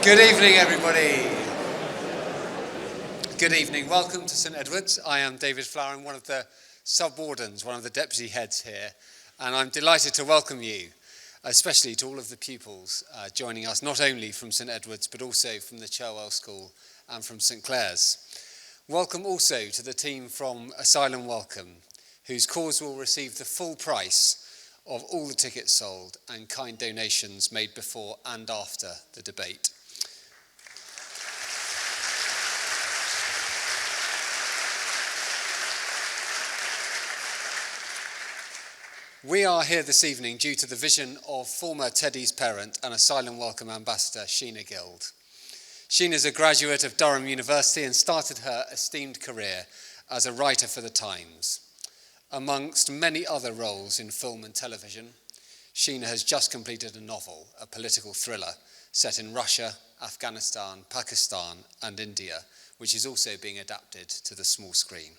Good evening, everybody. Good evening. Welcome to St Edward's. I am David Flower, one of the sub-wardens, one of the deputy heads here, and I'm delighted to welcome you, especially to all of the pupils joining us, not only from St Edward's, but also from the Cherwell School and from St Clair's. Welcome also to the team from Asylum Welcome, whose cause will receive the full price of all the tickets sold and kind donations made before and after the debate. We are here this evening due to the vision of former Teddy's parent and Asylum Welcome Ambassador Sheena Guild. Sheena is a graduate of Durham University and started her esteemed career as a writer for The Times. Amongst many other roles in film and television, Sheena has just completed a novel, a political thriller, set in Russia, Afghanistan, Pakistan and India, which is also being adapted to the small screen.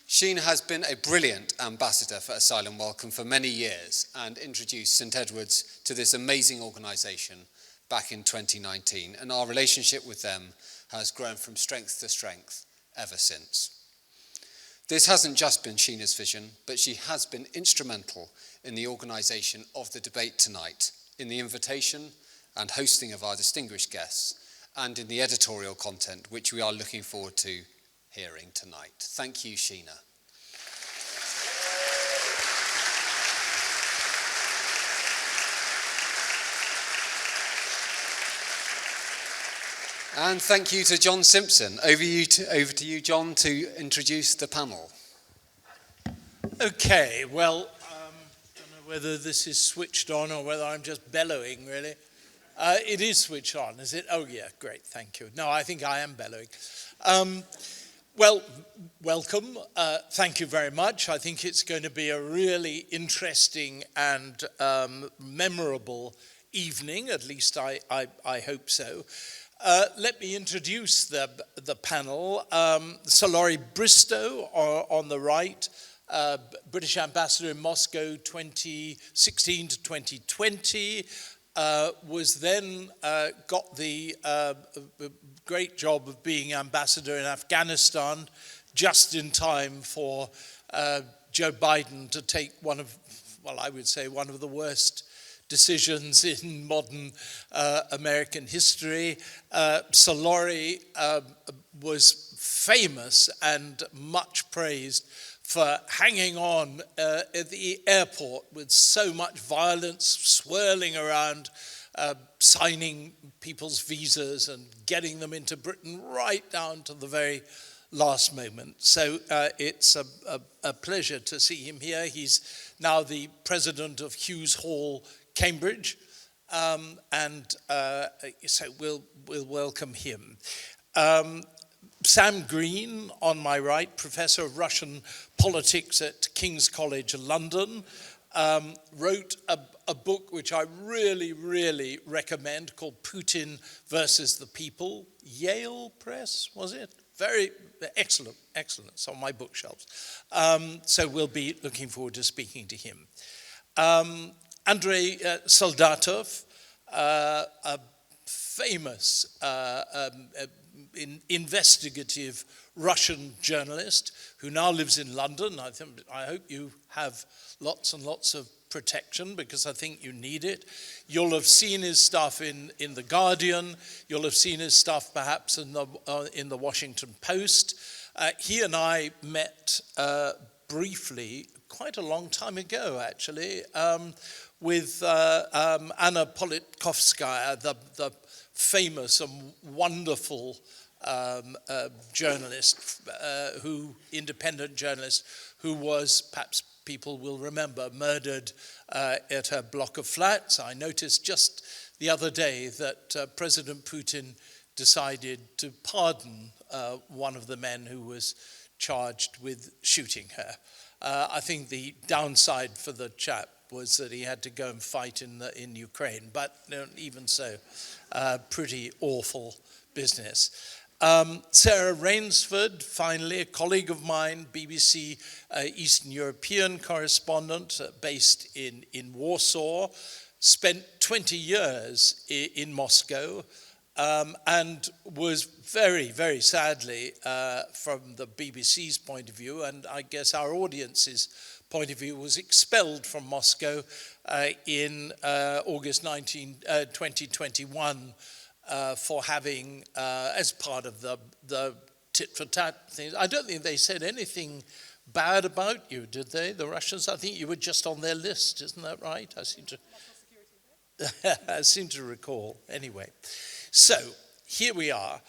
Sheena has been a brilliant ambassador for Asylum Welcome for many years and introduced St Edward's to this amazing organisation back in 2019, and our relationship with them has grown from strength to strength ever since. This hasn't just been Sheena's vision, but she has been instrumental in the organisation of the debate tonight, in the invitation and hosting of our distinguished guests, and in the editorial content which we are looking forward to hearing tonight. Thank you, Sheena. And thank you to John Simpson. Over to you, John, to introduce the panel. Okay, well, don't know whether this is switched on or whether I'm just bellowing, really. It is switched on, is it? Oh, yeah, great, thank you. No, I think I am bellowing. Well, welcome. Thank you very much. I think it's going to be a really interesting and memorable evening, at least I hope so. Let me introduce the panel. Sir Laurie Bristow on the right, British Ambassador in Moscow 2016 to 2020, was then got the great job of being ambassador in Afghanistan just in time for Joe Biden to take one of the worst decisions in modern American history. Sir Laurie was famous and much praised for hanging on at the airport with so much violence, swirling around, signing people's visas and getting them into Britain right down to the very last moment. So it's a pleasure to see him here. He's now the president of Hughes Hall, Cambridge, and so we'll welcome him. Sam Green, on my right, Professor of Russian Politics at King's College London, wrote a book which I really, really recommend called Putin versus the People. Yale Press, was it? Very excellent. It's on my bookshelves. So we'll be looking forward to speaking to him. Andrei Soldatov, a famous investigative Russian journalist who now lives in London. I hope you have lots and lots of protection because I think you need it. You'll have seen his stuff in The Guardian. You'll have seen his stuff perhaps in the Washington Post. He and I met briefly quite a long time ago, actually, with Anna Politkovskaya, the famous and wonderful independent journalist who was, perhaps people will remember, murdered at her block of flats. I noticed just the other day that President Putin decided to pardon one of the men who was charged with shooting her. I think the downside for the chap was that he had to go and fight in Ukraine, but even so, pretty awful business. Sarah Rainsford, finally, a colleague of mine, BBC Eastern European correspondent based in Warsaw, spent 20 years in Moscow, and was very, very sadly, from the BBC's point of view, and I guess our audience's point of view, was expelled from Moscow in August 2021 for having, as part of the tit-for-tat things. I don't think they said anything bad about you, did they, the Russians? I think you were just on their list, isn't that right? I seem to recall. Anyway, so here we are.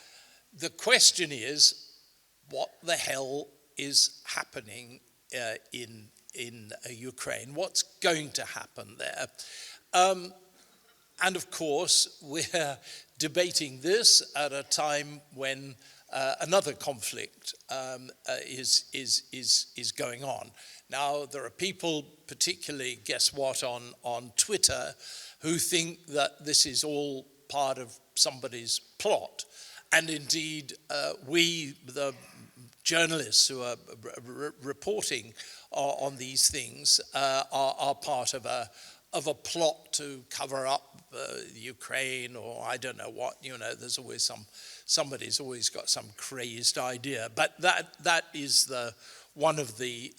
The question is, what the hell is happening in Ukraine? What's going to happen there? And of course, we're debating this at a time when another conflict is going on. Now, there are people, particularly, guess what, on Twitter, who think that this is all part of somebody's plot. And indeed, we, the journalists who are reporting on these things, are part of a plot to cover up Ukraine, or I don't know what. You know, there's always somebody's always got some crazed idea. But that is one of the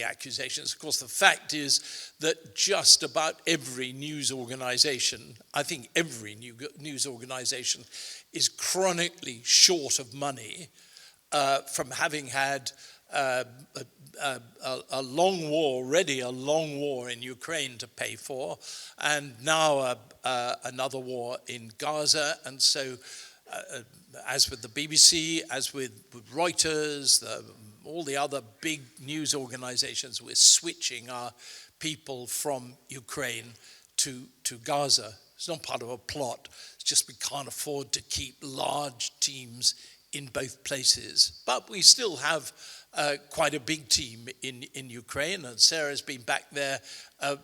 accusations. Of course, the fact is that just about every news organization, I think every news organization, is chronically short of money from having had a long war, already a long war in Ukraine to pay for, and now another war in Gaza. And so, as with the BBC, as with Reuters, all the other big news organizations, we're switching our people from Ukraine to Gaza. It's not part of a plot. It's just we can't afford to keep large teams in both places. But we still have quite a big team in Ukraine, and Sarah's been back there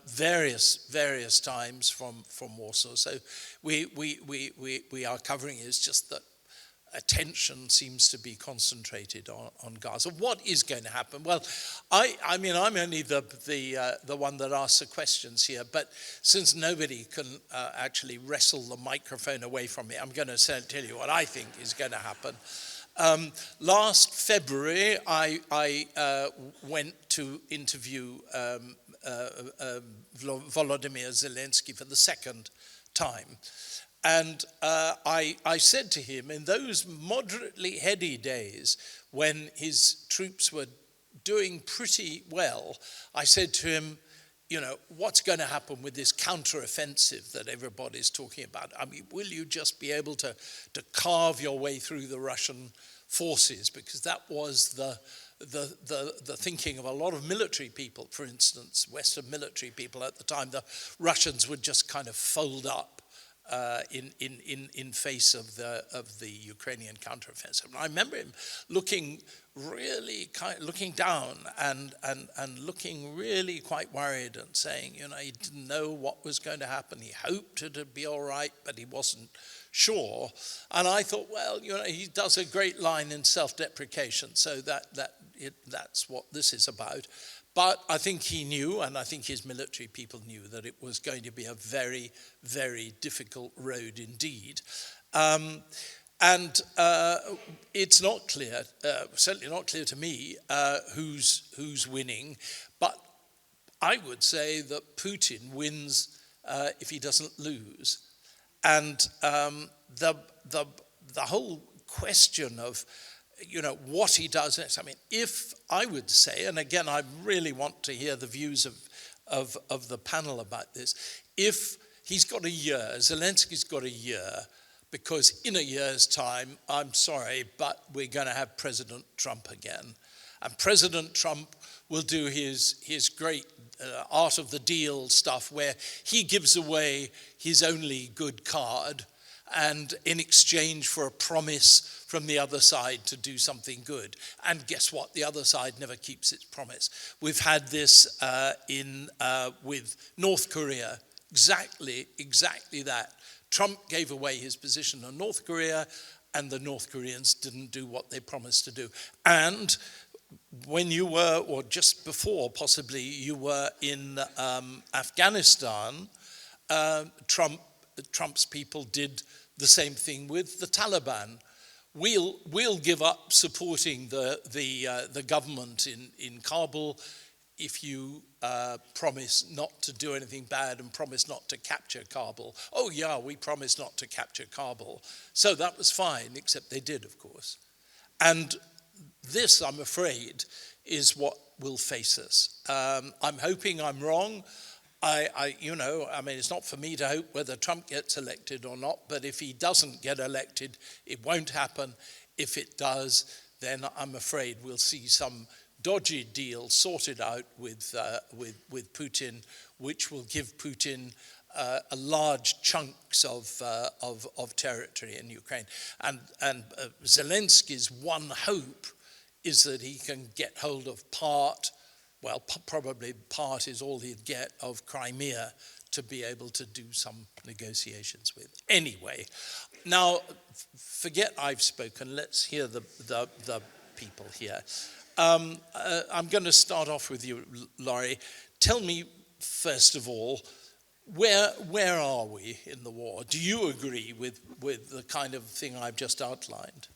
various times from Warsaw. So we are covering it. It's just that attention seems to be concentrated on Gaza. What is going to happen? Well, I mean, I'm only the one that asks the questions here, but since nobody can actually wrestle the microphone away from me, I'm going to tell you what I think is going to happen. Last February, I went to interview Volodymyr Zelensky for the second time. And I said to him, in those moderately heady days when his troops were doing pretty well, I said to him, you know, what's going to happen with this counteroffensive that everybody's talking about? I mean, will you just be able to carve your way through the Russian forces? Because that was the thinking of a lot of military people, for instance, Western military people at the time. The Russians would just kind of fold up in face of the Ukrainian counteroffensive. And I remember him looking down and looking really quite worried and saying, you know, he didn't know what was going to happen. He hoped it'd be all right, but he wasn't sure. And I thought, well, you know, he does a great line in self-deprecation, so that's what this is about. But I think he knew, and I think his military people knew, that it was going to be a very, very difficult road indeed. And it's not clear, certainly not clear to me, who's winning. But I would say that Putin wins if he doesn't lose. And the whole question of, you know, what he does next. I mean, if I would say, and again, I really want to hear the views of the panel about this, if he's got a year, Zelensky's got a year, because in a year's time, I'm sorry, but we're going to have President Trump again. And President Trump will do his great art of the deal stuff where he gives away his only good card, and in exchange for a promise from the other side to do something good. And guess what? The other side never keeps its promise. We've had this with North Korea, exactly that. Trump gave away his position on North Korea, and the North Koreans didn't do what they promised to do. And when you were, or just before possibly, you were in Afghanistan, Trump Trump's people did the same thing with the Taliban. We'll give up supporting the government in Kabul if you promise not to do anything bad and promise not to capture Kabul. Oh yeah, we promised not to capture Kabul. So that was fine, except they did, of course. And this, I'm afraid, is what will face us. I'm hoping I'm wrong. I mean, it's not for me to hope whether Trump gets elected or not, but if he doesn't get elected, it won't happen. If it does, then I'm afraid we'll see some dodgy deal sorted out with Putin, which will give Putin large chunks of territory in Ukraine. And Zelensky's one hope is that he can get hold of probably part is all he'd get of Crimea to be able to do some negotiations with. Anyway, now forget I've spoken. Let's hear the people here. I'm going to start off with you, Laurie. Tell me, first of all, where are we in the war? Do you agree with the kind of thing I've just outlined?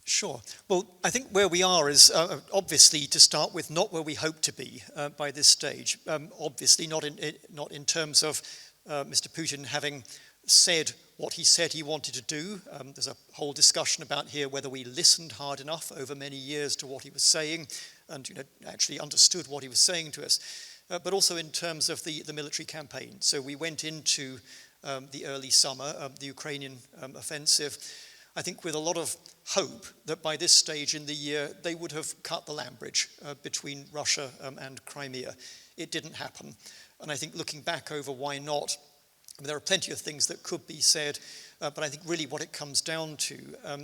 Sure. Well, I think where we are is obviously, to start with, not where we hope to be by this stage. Obviously, not in terms of Mr. Putin having said what he said he wanted to do. There's a whole discussion about here whether we listened hard enough over many years to what he was saying and actually understood what he was saying to us. But also in terms of the military campaign. So we went into the early summer, the Ukrainian offensive, I think with a lot of hope that by this stage in the year they would have cut the land bridge between Russia and Crimea. It didn't happen. And I think looking back over why not, I mean, there are plenty of things that could be said, but I think really what it comes down to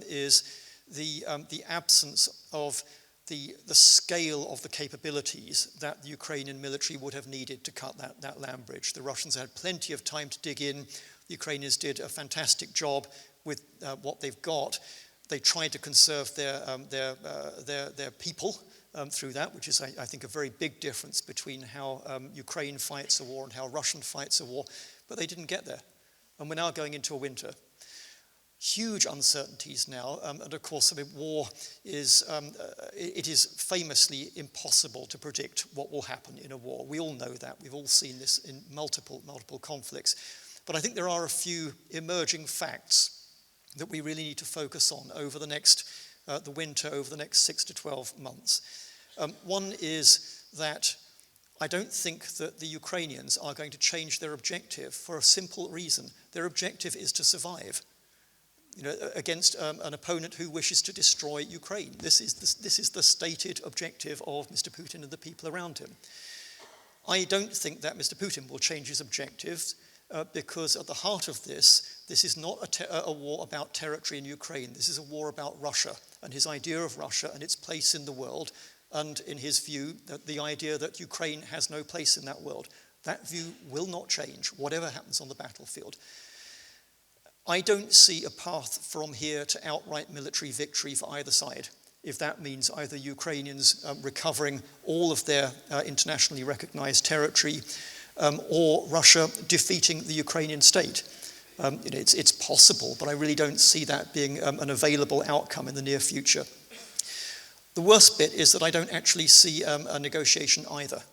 is the absence of the scale of the capabilities that the Ukrainian military would have needed to cut that land bridge. The Russians had plenty of time to dig in. The Ukrainians did a fantastic job with what they've got. They tried to conserve their people through that, which is, I think, a very big difference between how Ukraine fights a war and how Russia fights a war. But they didn't get there. And we're now going into a winter. Huge uncertainties now. And of course, I mean, war is, it is famously impossible to predict what will happen in a war. We all know that. We've all seen this in multiple conflicts. But I think there are a few emerging facts that we really need to focus on over the winter, over the next 6 to 12 months. One is that I don't think that the Ukrainians are going to change their objective for a simple reason. Their objective is to survive, against an opponent who wishes to destroy Ukraine. This is the stated objective of Mr. Putin and the people around him. I don't think that Mr. Putin will change his objectives because at the heart of this is not a war about territory in Ukraine. This is a war about Russia and his idea of Russia and its place in the world. And in his view, the idea that Ukraine has no place in that world. That view will not change, whatever happens on the battlefield. I don't see a path from here to outright military victory for either side, if that means either Ukrainians recovering all of their internationally recognized territory or Russia defeating the Ukrainian state. It's possible, but I really don't see that being an available outcome in the near future. The worst bit is that I don't actually see a negotiation either,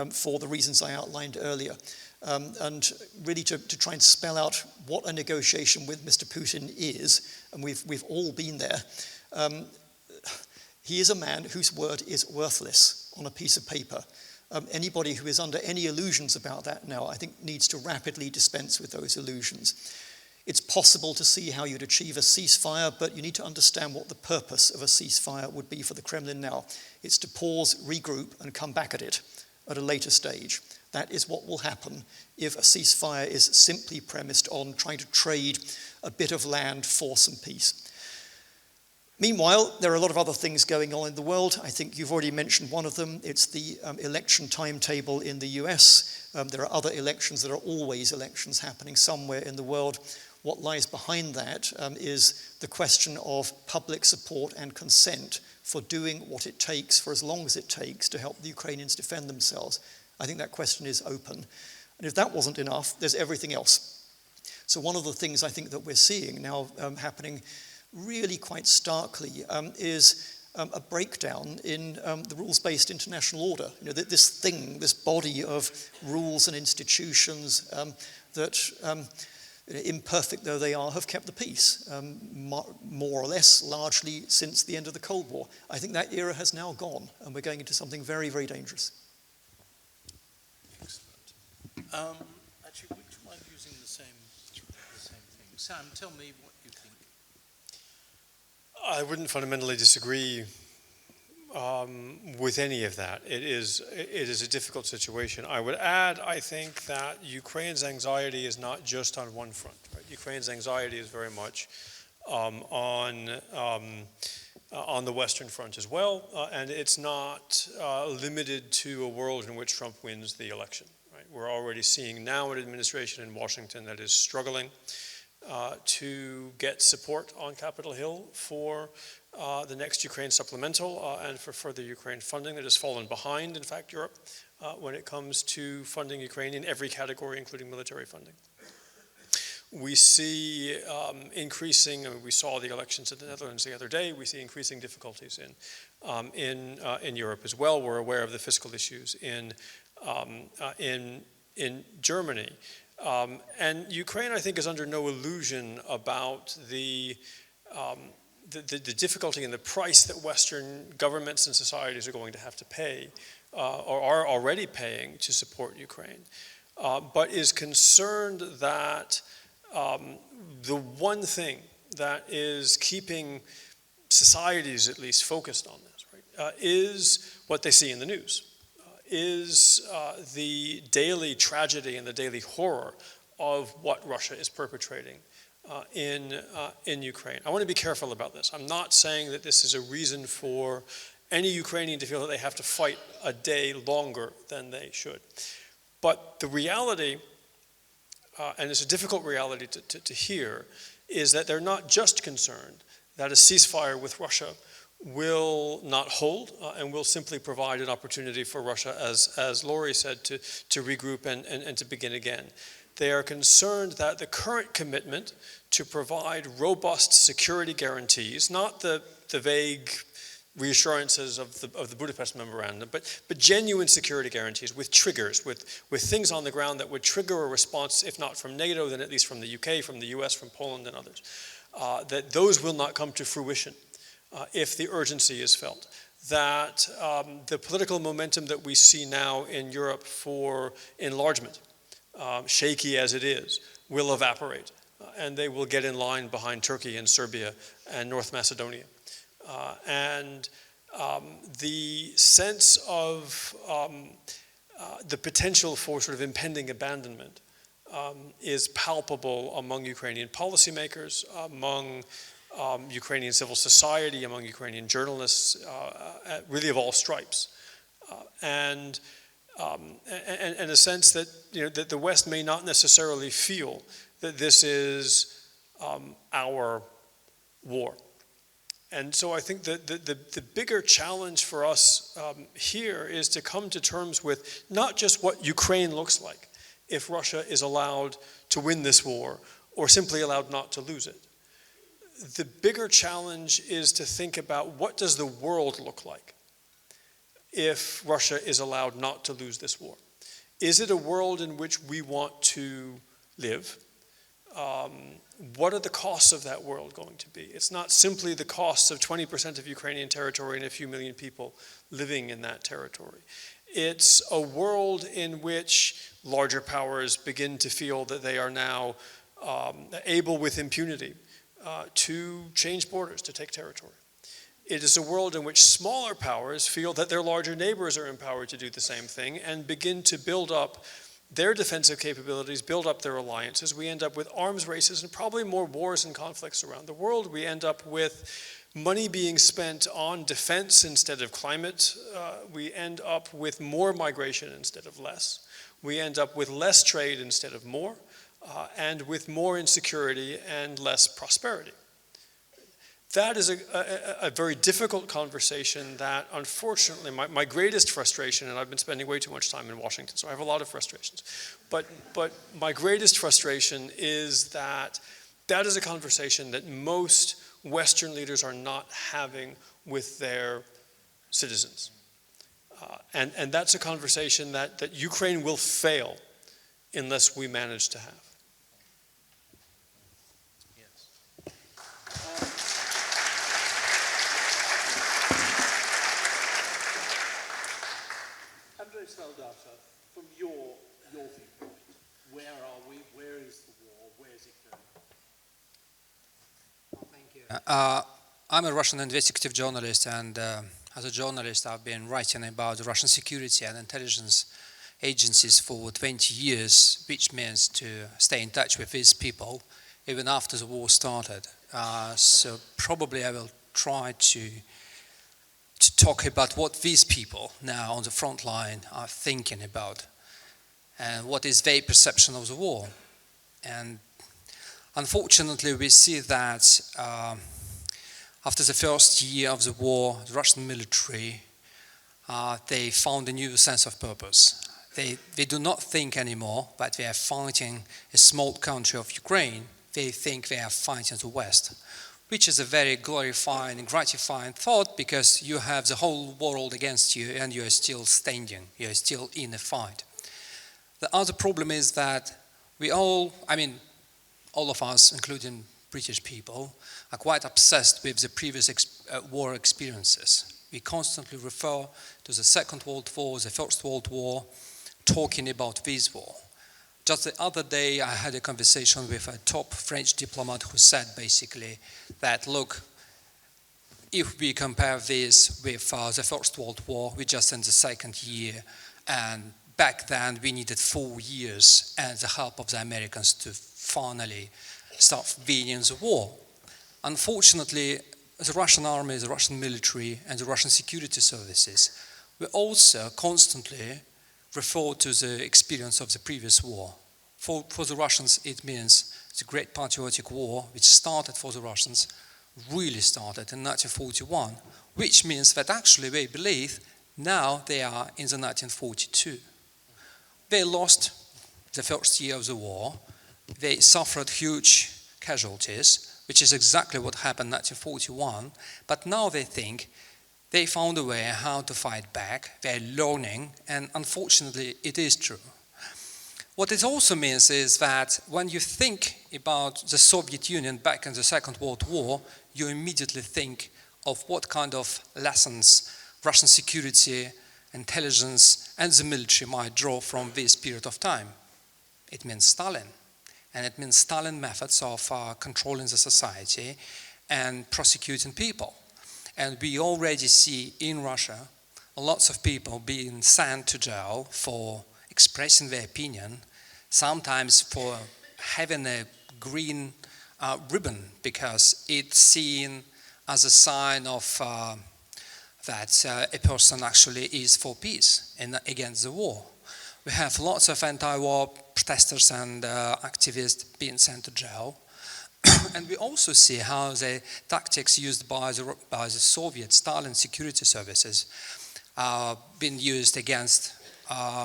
for the reasons I outlined earlier. And really to try and spell out what a negotiation with Mr. Putin is, and we've all been there, he is a man whose word is worthless on a piece of paper. Anybody who is under any illusions about that now, I think, needs to rapidly dispense with those illusions. It's possible to see how you'd achieve a ceasefire, but you need to understand what the purpose of a ceasefire would be for the Kremlin now. It's to pause, regroup, and come back at it at a later stage. That is what will happen if a ceasefire is simply premised on trying to trade a bit of land for some peace. Meanwhile, there are a lot of other things going on in the world. I think you've already mentioned one of them. It's the election timetable in the US. There are other elections. There are always elections happening somewhere in the world. What lies behind that is the question of public support and consent for doing what it takes for as long as it takes to help the Ukrainians defend themselves. I think that question is open. And if that wasn't enough, there's everything else. So one of the things I think that we're seeing now happening really quite starkly is a breakdown in the rules-based international order. You know, this body of rules and institutions that, imperfect though they are, have kept the peace, more or less largely since the end of the Cold War. I think that era has now gone, and we're going into something very, very dangerous. Excellent. Actually, would you mind using the same thing? Sam, tell me what you think. I wouldn't fundamentally disagree with any of that. It is a difficult situation. I would add, I think, that Ukraine's anxiety is not just on one front. Right? Ukraine's anxiety is very much on the Western front as well, and it's not limited to a world in which Trump wins the election. Right? We're already seeing now an administration in Washington that is struggling to get support on Capitol Hill for the next Ukraine supplemental and for further Ukraine funding that has fallen behind, in fact, Europe, when it comes to funding Ukraine in every category, including military funding. We see increasing, we saw the elections in the Netherlands the other day, we see increasing difficulties in Europe as well. We're aware of the fiscal issues in Germany. And Ukraine, I think, is under no illusion about the difficulty and the price that Western governments and societies are going to have to pay, or are already paying, to support Ukraine, but is concerned that the one thing that is keeping societies at least focused on this, right, is what they see in the news. Is the daily tragedy and the daily horror of what Russia is perpetrating in Ukraine. I want to be careful about this. I'm not saying that this is a reason for any Ukrainian to feel that they have to fight a day longer than they should. But the reality, and it's a difficult reality to hear, is that they're not just concerned that a ceasefire with Russia will not hold and will simply provide an opportunity for Russia, as Laurie said, to regroup and to begin again. They are concerned that the current commitment to provide robust security guarantees, not the vague reassurances of the Budapest Memorandum, but genuine security guarantees with triggers, with things on the ground that would trigger a response, if not from NATO, then at least from the UK, from the US, from Poland and others, that those will not come to fruition if the urgency is felt, that the political momentum that we see now in Europe for enlargement, shaky as it is, will evaporate, and they will get in line behind Turkey and Serbia and North Macedonia. And the sense of the potential for sort of impending abandonment is palpable among Ukrainian policymakers, among Ukrainian civil society, among Ukrainian journalists, really of all stripes, and a sense that that the West may not necessarily feel that this is our war. And so I think that the bigger challenge for us here is to come to terms with not just what Ukraine looks like if Russia is allowed to win this war or simply allowed not to lose it. The bigger challenge is to think about what does the world look like if Russia is allowed not to lose this war. Is it a world in which we want to live? What are the costs of that world going to be? It's not simply the costs of 20% of Ukrainian territory and a few million people living in that territory. It's a world in which larger powers begin to feel that they are now able with impunity to change borders, to take territory. It is a world in which smaller powers feel that their larger neighbors are empowered to do the same thing and begin to build up their defensive capabilities, build up their alliances. We end up with arms races and probably more wars and conflicts around the world. We end up with money being spent on defense instead of climate. We end up with more migration instead of less. We end up with less trade instead of more, and with more insecurity and less prosperity. That is a very difficult conversation that, unfortunately, my greatest frustration, and I've been spending way too much time in Washington, so I have a lot of frustrations, but my greatest frustration is that that is a conversation that most Western leaders are not having with their citizens. And that's a conversation that Ukraine will fail unless we manage to have. From your viewpoint, where are we? Where is the war? Where is it going? Well, thank you. I'm a Russian investigative journalist, and as a journalist, I've been writing about the Russian security and intelligence agencies for 20 years, which means to stay in touch with these people even after the war started. So probably I will try to talk about what these people now on the front line are thinking about and what is their perception of the war. And unfortunately, we see that after the first year of the war, the Russian military, they found a new sense of purpose. They do not think anymore that they are fighting a small country of Ukraine. They think they are fighting the West, which is a very glorifying and gratifying thought, because you have the whole world against you and you are still standing, you are still in a fight. The other problem is that all of us, including British people, are quite obsessed with the previous war experiences. We constantly refer to the Second World War, the First World War, talking about this war. Just the other day, I had a conversation with a top French diplomat who said basically that, look, if we compare this with the First World War, we're just in the second year, and back then we needed 4 years and the help of the Americans to finally start winning the war. Unfortunately, the Russian army, the Russian military, and the Russian security services were also constantly refer to the experience of the previous war. For the Russians, it means the Great Patriotic War, which started for the Russians, really started in 1941, which means that actually they believe now they are in the 1942. They lost the first year of the war. They suffered huge casualties, which is exactly what happened in 1941, but now they think they found a way how to fight back. They're learning, and unfortunately, it is true. What it also means is that when you think about the Soviet Union back in the Second World War, you immediately think of what kind of lessons Russian security, intelligence, and the military might draw from this period of time. It means Stalin, and it means Stalin methods of controlling the society and prosecuting people. And we already see in Russia lots of people being sent to jail for expressing their opinion, sometimes for having a green ribbon, because it's seen as a sign of that a person actually is for peace and against the war. We have lots of anti-war protesters and activists being sent to jail. And we also see how the tactics used by the Soviet Stalin security services been used against,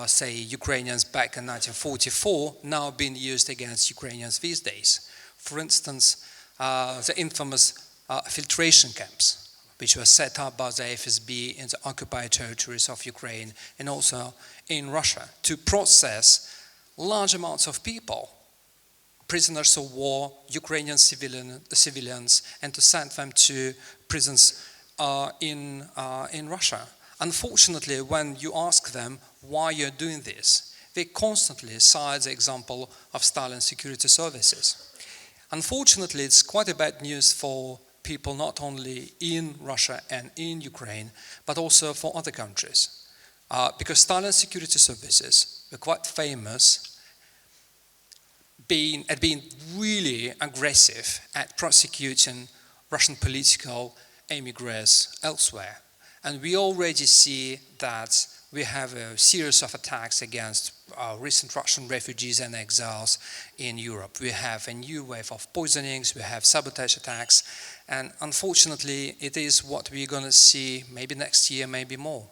say, Ukrainians back in 1944, now being used against Ukrainians these days. For instance, the infamous filtration camps, which were set up by the FSB in the occupied territories of Ukraine and also in Russia, to process large amounts of people, prisoners of war, Ukrainian civilians, and to send them to prisons in Russia. Unfortunately, when you ask them why you're doing this, they constantly cite the example of Stalin's security services. Unfortunately, it's quite a bad news for people not only in Russia and in Ukraine, but also for other countries. Because Stalin's security services were quite famous at being really aggressive at prosecuting Russian political emigres elsewhere. And we already see that We have a series of attacks against recent Russian refugees and exiles in Europe. We have a new wave of poisonings, we have sabotage attacks, and unfortunately it is what we're going to see maybe next year, maybe more.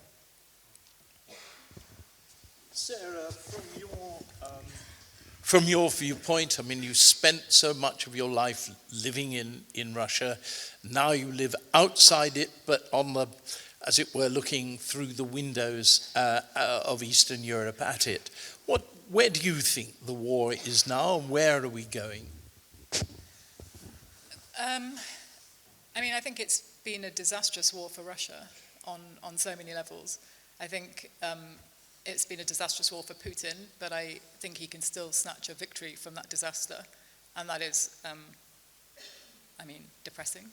Sarah, from your viewpoint, I mean, you spent so much of your life living in Russia. Now you live outside it, but on the, as it were, looking through the windows of Eastern Europe at it. Where do you think the war is now, and where are we going? I mean, I think it's been a disastrous war for Russia on so many levels. I think it's been a disastrous war for Putin, but I think he can still snatch a victory from that disaster, and that is, I mean, depressing.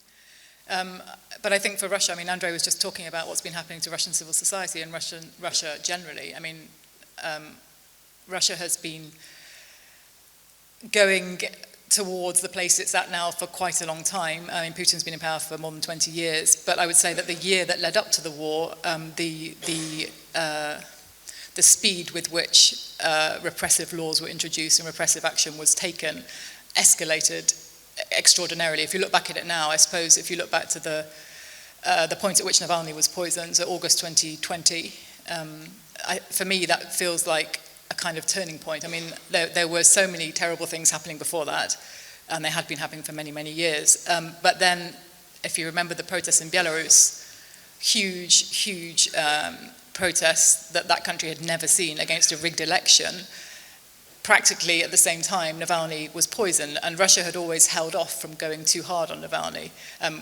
But I think for Russia, I mean, Andrei was just talking about what's been happening to Russian civil society and Russia generally. I mean, Russia has been going towards the place it's at now for quite a long time. I mean, Putin's been in power for more than 20 years, but I would say that the year that led up to the war, the speed with which repressive laws were introduced and repressive action was taken escalated extraordinarily. If you look back at it now, I suppose if you look back to the point at which Navalny was poisoned, so August 2020, for me that feels like a kind of turning point. I mean, there were so many terrible things happening before that, and they had been happening for many, many years. But then, if you remember the protests in Belarus, huge protests that country had never seen against a rigged election. Practically at the same time, Navalny was poisoned, and Russia had always held off from going too hard on Navalny.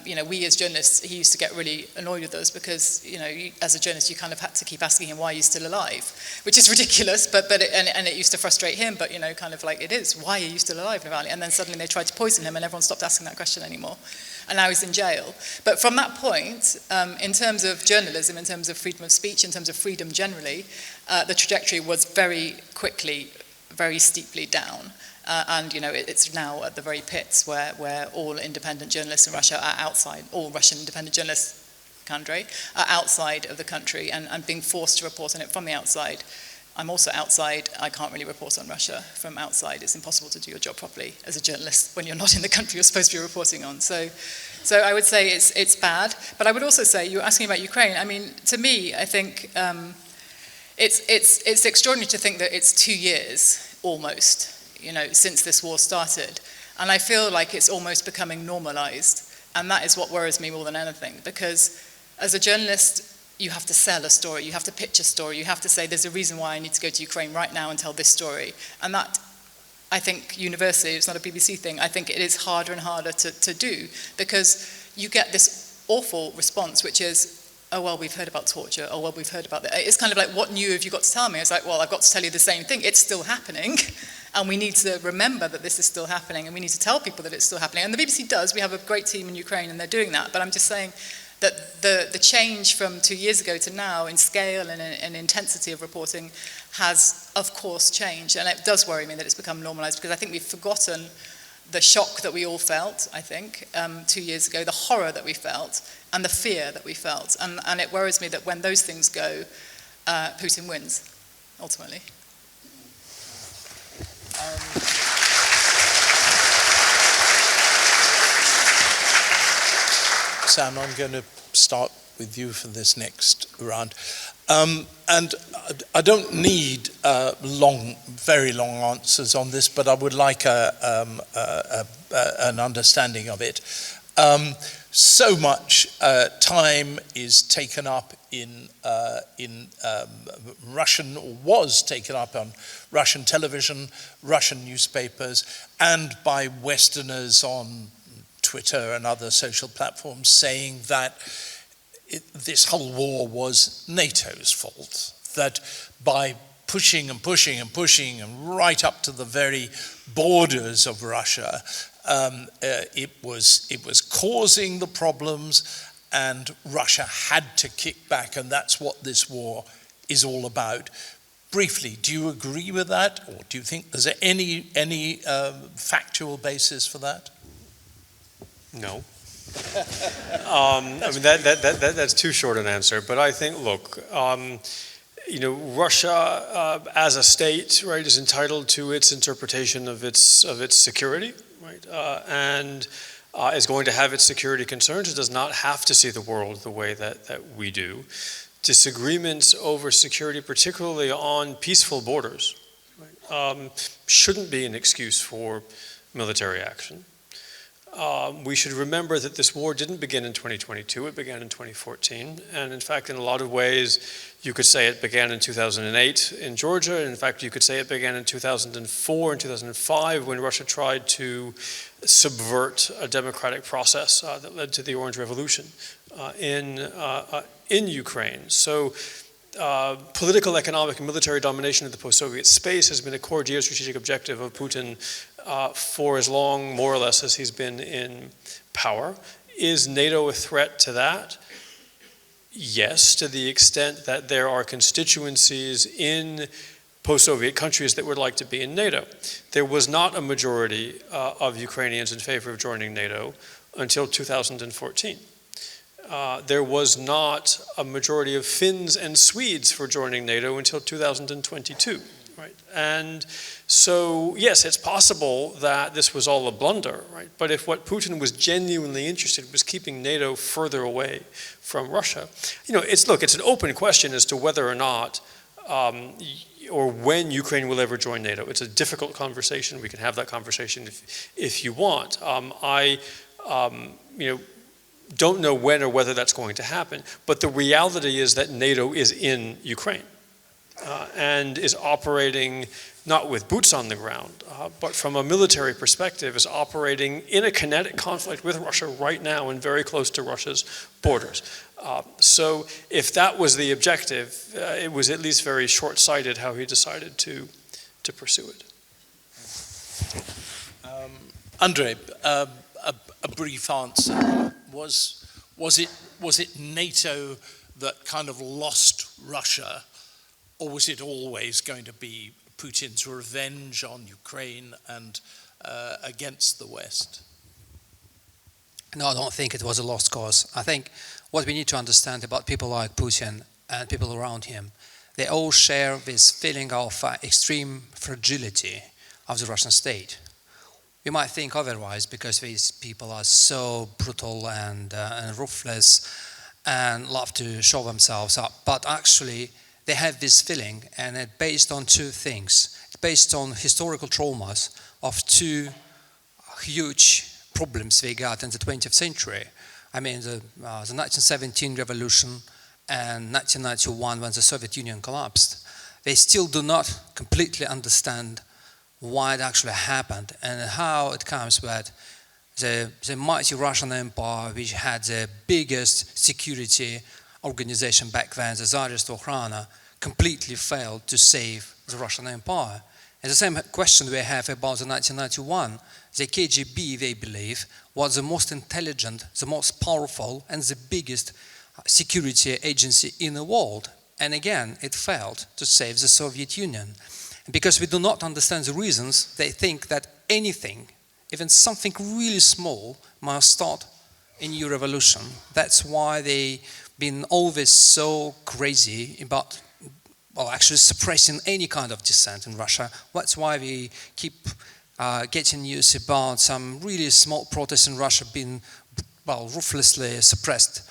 You know, we as journalists, he used to get really annoyed with us because, you know, as a journalist, you kind of had to keep asking him, why are you still alive? Which is ridiculous, but it used to frustrate him, but, you know, kind of like, it is, why are you still alive, Navalny? And then suddenly they tried to poison him, and everyone stopped asking that question anymore. And now he's in jail. But from that point, in terms of journalism, in terms of freedom of speech, in terms of freedom generally, the trajectory was very quickly, very steeply down. And, you know, it's now at the very pits where all independent journalists in Russia are outside, all Russian independent journalists, Andrei, are outside of the country and being forced to report on it from the outside. I'm also outside. I can't really report on Russia from outside. It's impossible to do your job properly as a journalist when you're not in the country you're supposed to be reporting on. So I would say it's bad. But I would also say, you were asking about Ukraine. I mean, to me, I think it's extraordinary to think that it's 2 years almost, you know, since this war started. And I feel like it's almost becoming normalized. And that is what worries me more than anything. Because as a journalist, you have to sell a story, you have to pitch a story, you have to say there's a reason why I need to go to Ukraine right now and tell this story. And that, I think, universally, it's not a BBC thing, I think it is harder and harder to do, because you get this awful response, which is, oh, well, we've heard about torture, oh, well, we've heard about that. It's kind of like, what new have you got to tell me? It's like, well, I've got to tell you the same thing. It's still happening, and we need to remember that this is still happening, and we need to tell people that it's still happening. And the BBC does. We have a great team in Ukraine, and they're doing that. But I'm just saying that the change from 2 years ago to now in scale and intensity of reporting has, of course, changed. And it does worry me that it's become normalized, because I think we've forgotten the shock that we all felt, I think, 2 years ago, the horror that we felt, and the fear that we felt. And it worries me that when those things go, Putin wins, ultimately. Sam, I'm going to start with you for this next round. And I don't need very long answers on this, but I would like an understanding of it. So much time is taken up in Russian, or was taken up on Russian television, Russian newspapers, and by Westerners on Twitter and other social platforms, saying that this whole war was NATO's fault, that by pushing and pushing and pushing and right up to the very borders of Russia, it was causing the problems, and Russia had to kick back, and that's what this war is all about. Briefly, do you agree with that, or do you think there's any factual basis for that? No. I mean, that's too short an answer. But I think, look, Russia as a state, right, is entitled to its interpretation of its security, right, and is going to have its security concerns. It does not have to see the world the way that we do. Disagreements over security, particularly on peaceful borders, right, shouldn't be an excuse for military action. We should remember that this war didn't begin in 2022, it began in 2014, and in fact, in a lot of ways, you could say it began in 2008 in Georgia, and in fact, you could say it began in 2004 and 2005 when Russia tried to subvert a democratic process that led to the Orange Revolution in Ukraine. So political, economic, and military domination of the post-Soviet space has been a core geostrategic objective of Putin for as long, more or less, as he's been in power. Is NATO a threat to that? Yes, to the extent that there are constituencies in post-Soviet countries that would like to be in NATO. There was not a majority of Ukrainians in favor of joining NATO until 2014. There was not a majority of Finns and Swedes for joining NATO until 2022, right? And so, yes, it's possible that this was all a blunder, right? But if what Putin was genuinely interested in was keeping NATO further away from Russia, it's an open question as to whether or not or when Ukraine will ever join NATO. It's a difficult conversation. We can have that conversation if you want. Don't know when or whether that's going to happen, but the reality is that NATO is in Ukraine and is operating not with boots on the ground, but from a military perspective is operating in a kinetic conflict with Russia right now and very close to Russia's borders. So if that was the objective, it was at least very short-sighted how he decided to pursue it. Andre, a brief answer. Was it NATO that kind of lost Russia, or was it always going to be Putin's revenge on Ukraine and against the West? No, I don't think it was a lost cause. I think what we need to understand about people like Putin and people around him, they all share this feeling of extreme fragility of the Russian state. You might think otherwise because these people are so brutal and ruthless and love to show themselves up. But actually, they have this feeling, and it's based on two things. It's based on historical traumas of two huge problems they got in the 20th century. I mean, the 1917 revolution and 1991 when the Soviet Union collapsed. They still do not completely understand why it actually happened and how it comes that the mighty Russian Empire, which had the biggest security organization back then, the Tsarist Okhrana, completely failed to save the Russian Empire. And the same question we have about the 1991, the KGB, they believe, was the most intelligent, the most powerful, and the biggest security agency in the world. And again, it failed to save the Soviet Union. Because we do not understand the reasons, they think that anything, even something really small, must start a new revolution. That's why they've been always so crazy about, well, actually suppressing any kind of dissent in Russia. That's why we keep getting news about some really small protests in Russia being, well, ruthlessly suppressed,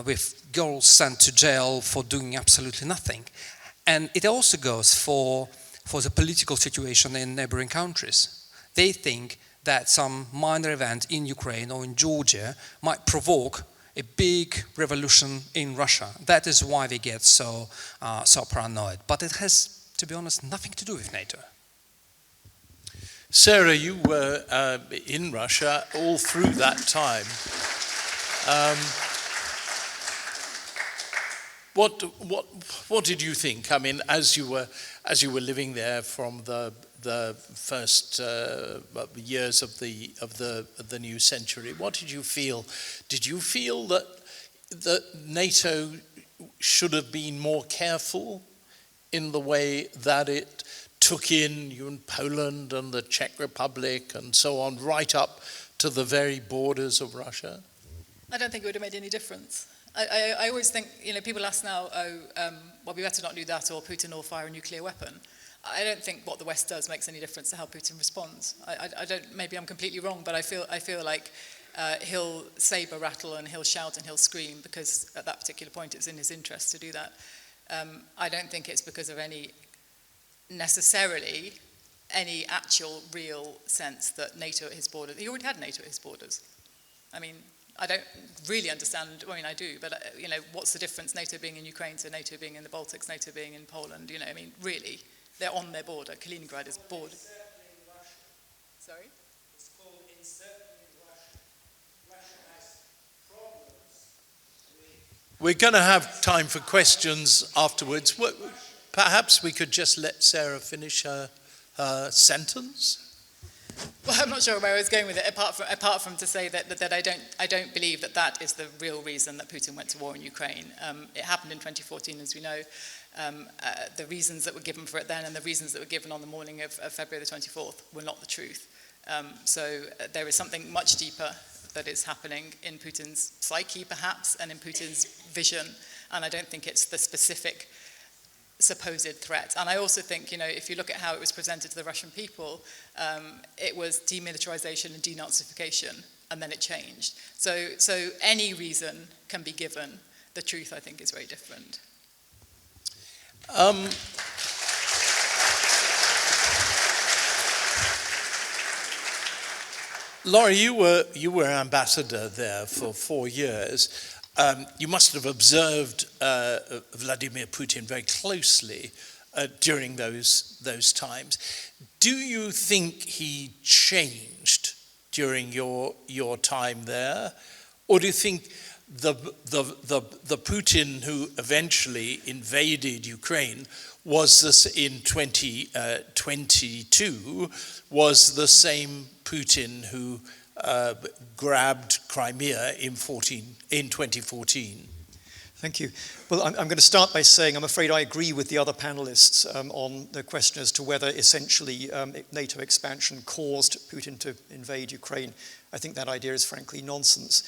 with girls sent to jail for doing absolutely nothing. And it also goes for the political situation in neighboring countries. They think that some minor event in Ukraine or in Georgia might provoke a big revolution in Russia. That is why they get so paranoid. But it has, to be honest, nothing to do with NATO. Sarah, you were in Russia all through that time. What did you think? I mean, as you were living there from the first years of the new century, what did you feel? Did you feel that NATO should have been more careful in the way that it took in Poland and the Czech Republic and so on, right up to the very borders of Russia? I don't think it would have made any difference. I always think, people ask now, well, we better not do that, or Putin will fire a nuclear weapon. I don't think what the West does makes any difference to how Putin responds. I don't. Maybe I'm completely wrong, but I feel like he'll saber rattle and he'll shout and he'll scream because at that particular point it's in his interest to do that. I don't think it's because of necessarily any actual real sense that NATO at his borders. He already had NATO at his borders. I mean, I don't really understand. I mean, I do, but what's the difference? NATO being in Ukraine to NATO being in the Baltics, NATO being in Poland. I mean, really, they're on their border. Kaliningrad is border. Sorry. It's called encircling Russia. Russia has problems. We're going to have time for questions afterwards. Perhaps we could just let Sarah finish her sentence. Well, I'm not sure where I was going with it, apart from to say that I don't believe that is the real reason that Putin went to war in Ukraine. It happened in 2014, as we know. The reasons that were given for it then and the reasons that were given on the morning of February the 24th were not the truth. So there is something much deeper that is happening in Putin's psyche, perhaps, and in Putin's vision. And I don't think it's the specific supposed threat. And I also think, if you look at how it was presented to the Russian people, it was demilitarization and denazification, and then it changed. So any reason can be given. The truth, I think, is very different. Laura, you were ambassador there for 4 years. You must have observed Vladimir Putin very closely during those times. Do you think he changed during your time there, or do you think the Putin who eventually invaded Ukraine was this in 2022 was the same Putin who grabbed Crimea in 2014? Thank you. Well, I'm going to start by saying I'm afraid I agree with the other panelists on the question as to whether essentially NATO expansion caused Putin to invade Ukraine. I think that idea is frankly nonsense.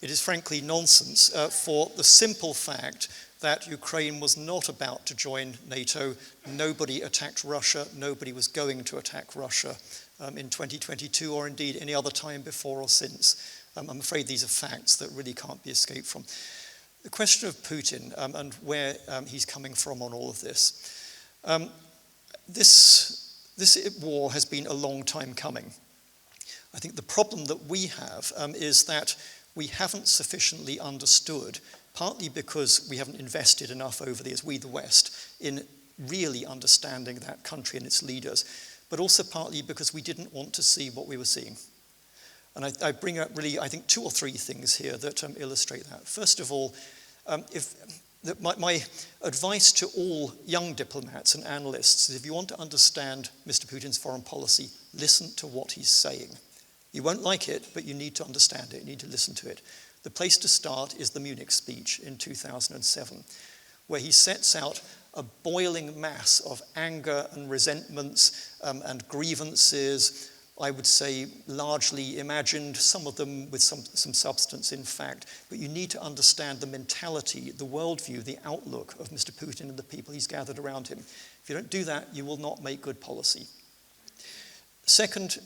It is frankly nonsense for the simple fact that Ukraine was not about to join NATO. Nobody attacked Russia. Nobody was going to attack Russia in 2022 or indeed any other time before or since. I'm afraid these are facts that really can't be escaped from. The question of Putin and where he's coming from on all of this. This war has been a long time coming. I think the problem that we have is that we haven't sufficiently understood, partly because we haven't invested enough over the years, we the West, in really understanding that country and its leaders, but also partly because we didn't want to see what we were seeing. And I bring up really, I think, 2 or 3 things here that illustrate that. First of all, my advice to all young diplomats and analysts is if you want to understand Mr. Putin's foreign policy, listen to what he's saying. You won't like it, but you need to understand it. You need to listen to it. The place to start is the Munich speech in 2007, where he sets out a boiling mass of anger and resentments and grievances, I would say largely imagined, some of them with some substance in fact, but you need to understand the mentality, the worldview, the outlook of Mr. Putin and the people he's gathered around him. If you don't do that, you will not make good policy. Second,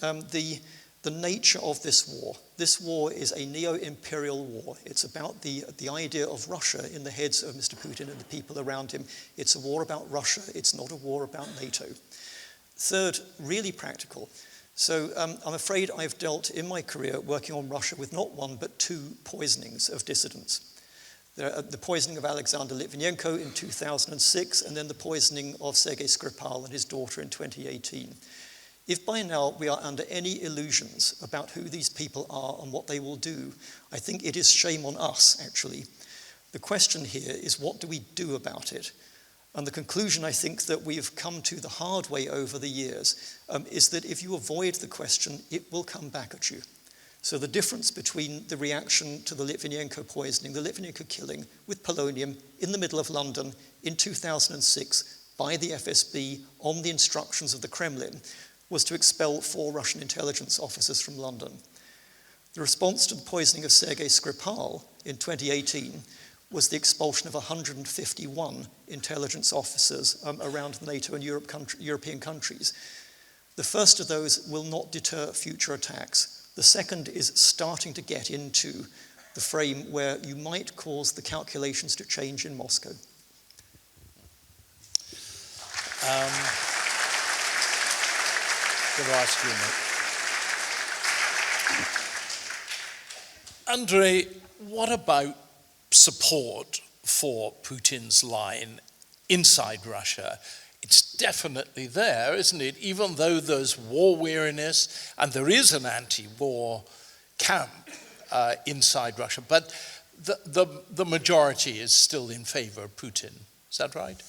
the nature of this war. This war is a neo-imperial war. It's about the idea of Russia in the heads of Mr. Putin and the people around him. It's a war about Russia. It's not a war about NATO. Third, really practical. So I'm afraid I've dealt in my career working on Russia with not 1 but 2 poisonings of dissidents. The poisoning of Alexander Litvinenko in 2006 and then the poisoning of Sergei Skripal and his daughter in 2018. If by now we are under any illusions about who these people are and what they will do, I think it is shame on us, actually. The question here is, what do we do about it? And the conclusion I think that we've come to the hard way over the years is that if you avoid the question, it will come back at you. So the difference between the reaction to the Litvinenko poisoning, the Litvinenko killing with polonium in the middle of London in 2006 by the FSB on the instructions of the Kremlin was to expel 4 Russian intelligence officers from London. The response to the poisoning of Sergei Skripal in 2018 was the expulsion of 151 intelligence officers around the NATO and European countries. The first of those will not deter future attacks. The second is starting to get into the frame where you might cause the calculations to change in Moscow. Going to ask you, Nick. Andrei, what about support for Putin's line inside Russia? It's definitely there, isn't it? Even though there's war weariness and there is an anti-war camp inside Russia, but the majority is still in favor of Putin. Is that right?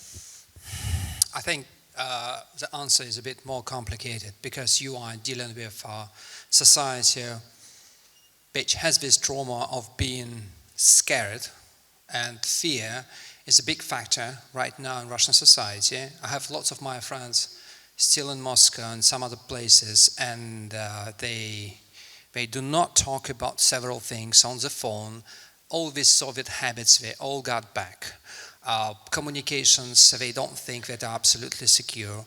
I think the answer is a bit more complicated because you are dealing with a society which has this trauma of being scared, and fear is a big factor right now in Russian society. I have lots of my friends still in Moscow and some other places, and they do not talk about several things on the phone. All these Soviet habits, they all got back. Communications, they don't think that are absolutely secure.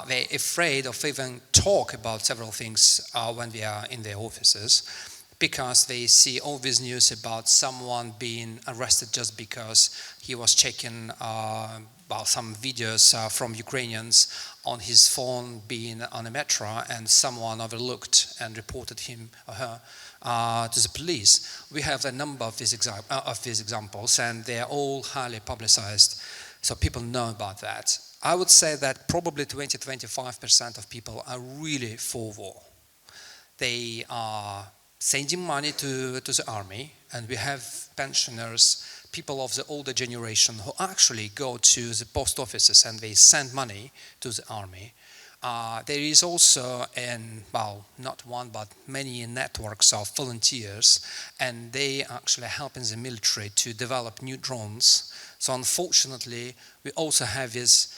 They're afraid of even talk about several things when they are in their offices, because they see all this news about someone being arrested just because he was checking some videos from Ukrainians on his phone being on a metro, and someone overlooked and reported him or her to the police. We have a number of these examples, and they are all highly publicized, so people know about that. I would say that probably 20-25% of people are really for war. They are sending money to the army, and we have pensioners, people of the older generation who actually go to the post offices and they send money to the army. There is also, not one but many networks of volunteers, and they actually help in the military to develop new drones. So unfortunately, we also have these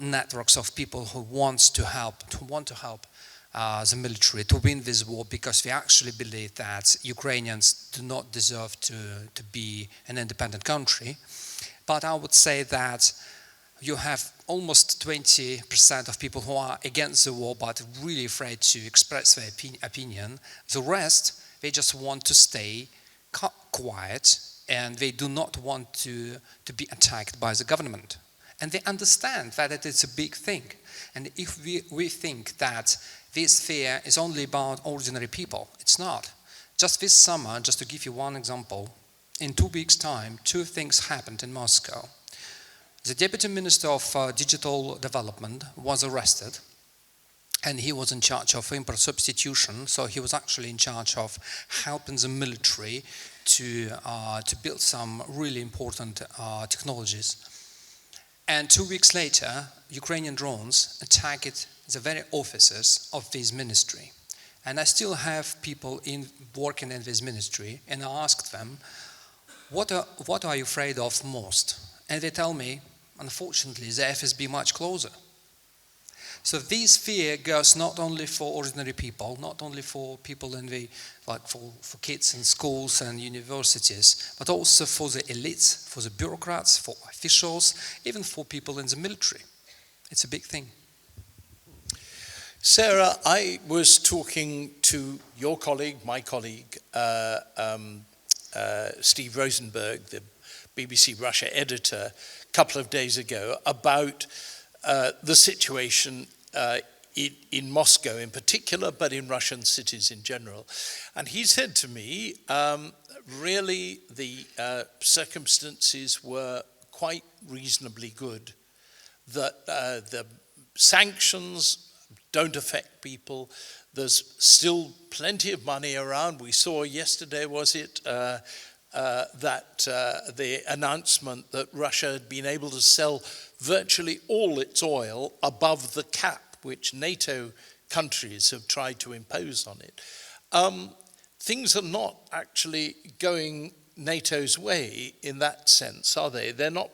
networks of people who want to help the military to win this war, because we actually believe that Ukrainians do not deserve to be an independent country. But I would say that you have almost 20% of people who are against the war but really afraid to express their opinion. The rest, they just want to stay quiet, and they do not want to be attacked by the government. And they understand that it is a big thing. And if we think that this fear is only about ordinary people, it's not. Just this summer, just to give you one example, in 2 weeks' time, 2 things happened in Moscow. The Deputy Minister of Digital Development was arrested, and he was in charge of import substitution, so he was actually in charge of helping the military to build some really important technologies. And 2 weeks later, Ukrainian drones attacked the very offices of this ministry. And I still have people working in this ministry, and I asked them, what are you afraid of most? And they tell me, unfortunately, the FSB much closer. So this fear goes not only for ordinary people, not only for people in the, for kids in schools and universities, but also for the elites, for the bureaucrats, for officials, even for people in the military. It's a big thing. Sarah, I was talking to your colleague, my colleague, Steve Rosenberg, the BBC Russia editor, a couple of days ago about the situation in Moscow in particular, but in Russian cities in general. And he said to me, really the circumstances were quite reasonably good, that the sanctions don't affect people. There's still plenty of money around. We saw yesterday, was it, that the announcement that Russia had been able to sell virtually all its oil above the cap which NATO countries have tried to impose on it. Things are not actually going NATO's way in that sense, are they?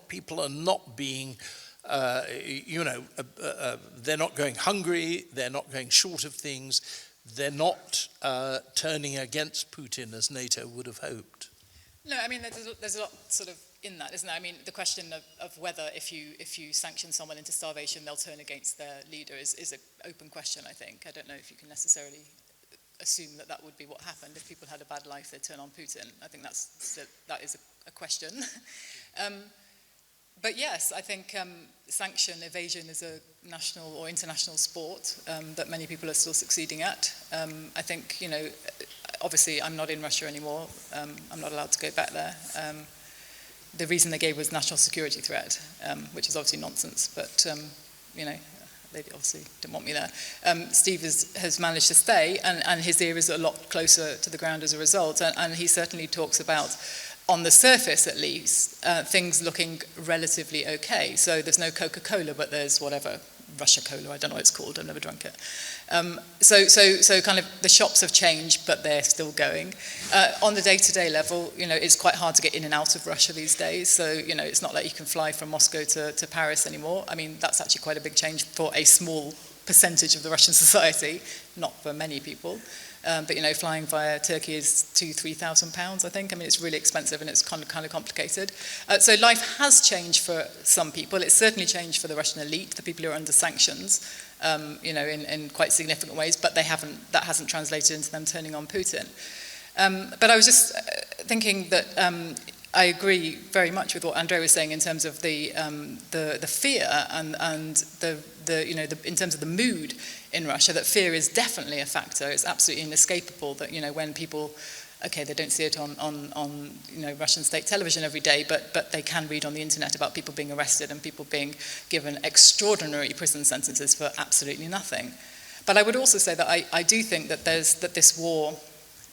People are not being, they're not going hungry, they're not going short of things. they're not turning against Putin as NATO would have hoped. No, I mean, there's a lot sort of in that, isn't there? I mean, the question of whether if you sanction someone into starvation, they'll turn against their leader is an open question, I think. I don't know if you can necessarily assume that would be what happened. If people had a bad life, they'd turn on Putin. I think that is a question. But yes, I think sanction evasion is a national or international sport that many people are still succeeding at. I think, obviously I'm not in Russia anymore. I'm not allowed to go back there. The reason they gave was national security threat, which is obviously nonsense, but, they obviously didn't want me there. Steve has managed to stay, and his ear is a lot closer to the ground as a result, and he certainly talks about, on the surface at least, things looking relatively okay. So there's no Coca-Cola, but there's whatever, Russia Cola, I don't know what it's called, I've never drunk it. So kind of the shops have changed, but they're still going. On the day-to-day level, it's quite hard to get in and out of Russia these days. So, it's not like you can fly from Moscow to Paris anymore. I mean, that's actually quite a big change for a small percentage of the Russian society, not for many people. But, flying via Turkey is £2,000-3,000, I think. I mean, it's really expensive and it's kind of complicated. So life has changed for some people. It's certainly changed for the Russian elite, the people who are under sanctions, in quite significant ways, but that hasn't translated into them turning on Putin. But I was just thinking that I agree very much with what Andrei was saying in terms of the fear and in terms of the mood in Russia, that fear is definitely a factor. It's absolutely inescapable that, when people, okay, they don't see it on Russian state television every day, but they can read on the internet about people being arrested and people being given extraordinary prison sentences for absolutely nothing. But I would also say that I do think that this war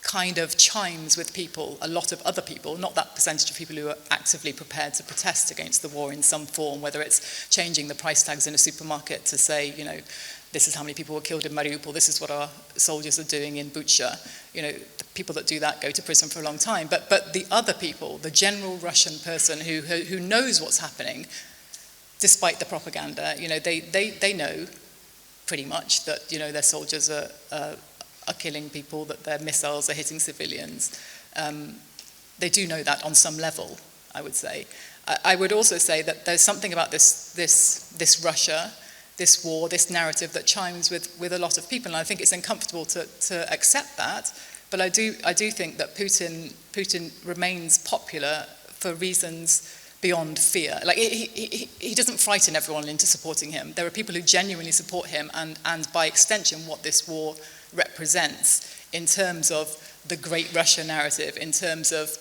kind of chimes with people, a lot of other people, not that percentage of people who are actively prepared to protest against the war in some form, whether it's changing the price tags in a supermarket to say, this is how many people were killed in Mariupol, this is what our soldiers are doing in Bucha. The people that do that go to prison for a long time. But the other people, the general Russian person who knows what's happening, despite the propaganda, they know pretty much that, their soldiers are killing people, that their missiles are hitting civilians. They do know that on some level, I would say. I would also say that there's something about this Russia, this war, this narrative that chimes with a lot of people, and I think it's uncomfortable to accept that. But I do think that Putin remains popular for reasons beyond fear. Like he doesn't frighten everyone into supporting him. There are people who genuinely support him, and by extension, what this war represents in terms of the great Russia narrative, in terms of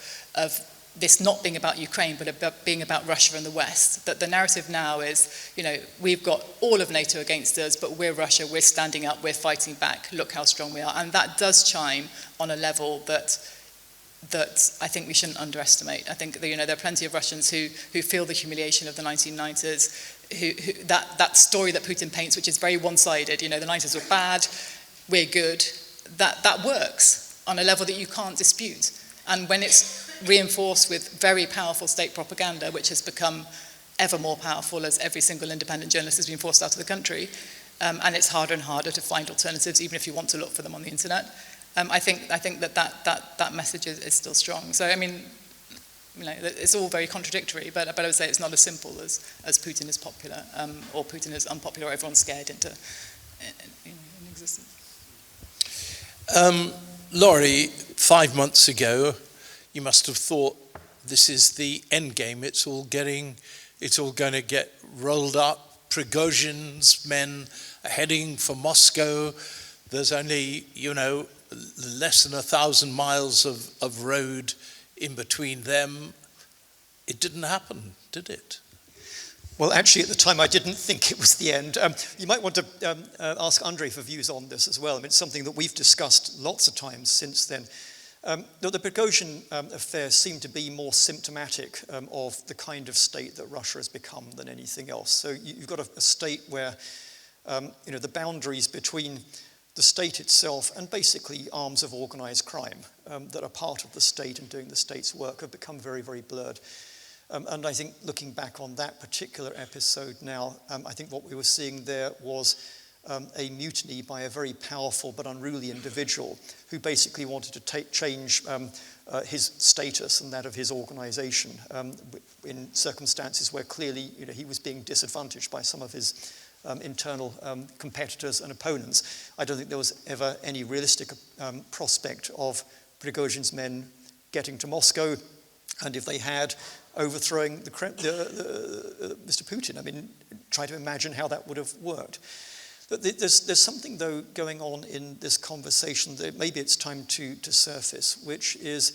this not being about Ukraine, but about being about Russia and the West. That the narrative now is, we've got all of NATO against us, but we're Russia, we're standing up, we're fighting back, look how strong we are. And that does chime on a level that I think we shouldn't underestimate. I think there are plenty of Russians who feel the humiliation of the 1990s, that story that Putin paints, which is very one-sided, the 90s were bad, we're good, that works on a level that you can't dispute. And when it's reinforced with very powerful state propaganda, which has become ever more powerful as every single independent journalist has been forced out of the country, and it's harder and harder to find alternatives, even if you want to look for them on the internet. I think that message is still strong. So I mean, it's all very contradictory, but I would say it's not as simple as Putin is popular or Putin is unpopular, or everyone's scared into in existence. Laurie, 5 months ago, you must have thought this is the end game. It's all going to get rolled up. Prigozhin's men are heading for Moscow. There's only, less than 1,000 miles of road in between them. It didn't happen, did it? Well, actually, at the time, I didn't think it was the end. You might want to ask Andrei for views on this as well. I mean, it's something that we've discussed lots of times since then. The Prigozhin affair seemed to be more symptomatic of the kind of state that Russia has become than anything else. So you've got a state where, the boundaries between the state itself and basically arms of organized crime that are part of the state and doing the state's work have become very, very blurred. And I think looking back on that particular episode now, I think what we were seeing there was a mutiny by a very powerful but unruly individual who basically wanted to change his status and that of his organization in circumstances where clearly he was being disadvantaged by some of his internal competitors and opponents. I don't think there was ever any realistic prospect of Prigozhin's men getting to Moscow, and if they had, overthrowing Mr. Putin. I mean, try to imagine how that would have worked. There's something, though, going on in this conversation that maybe it's time to surface, which is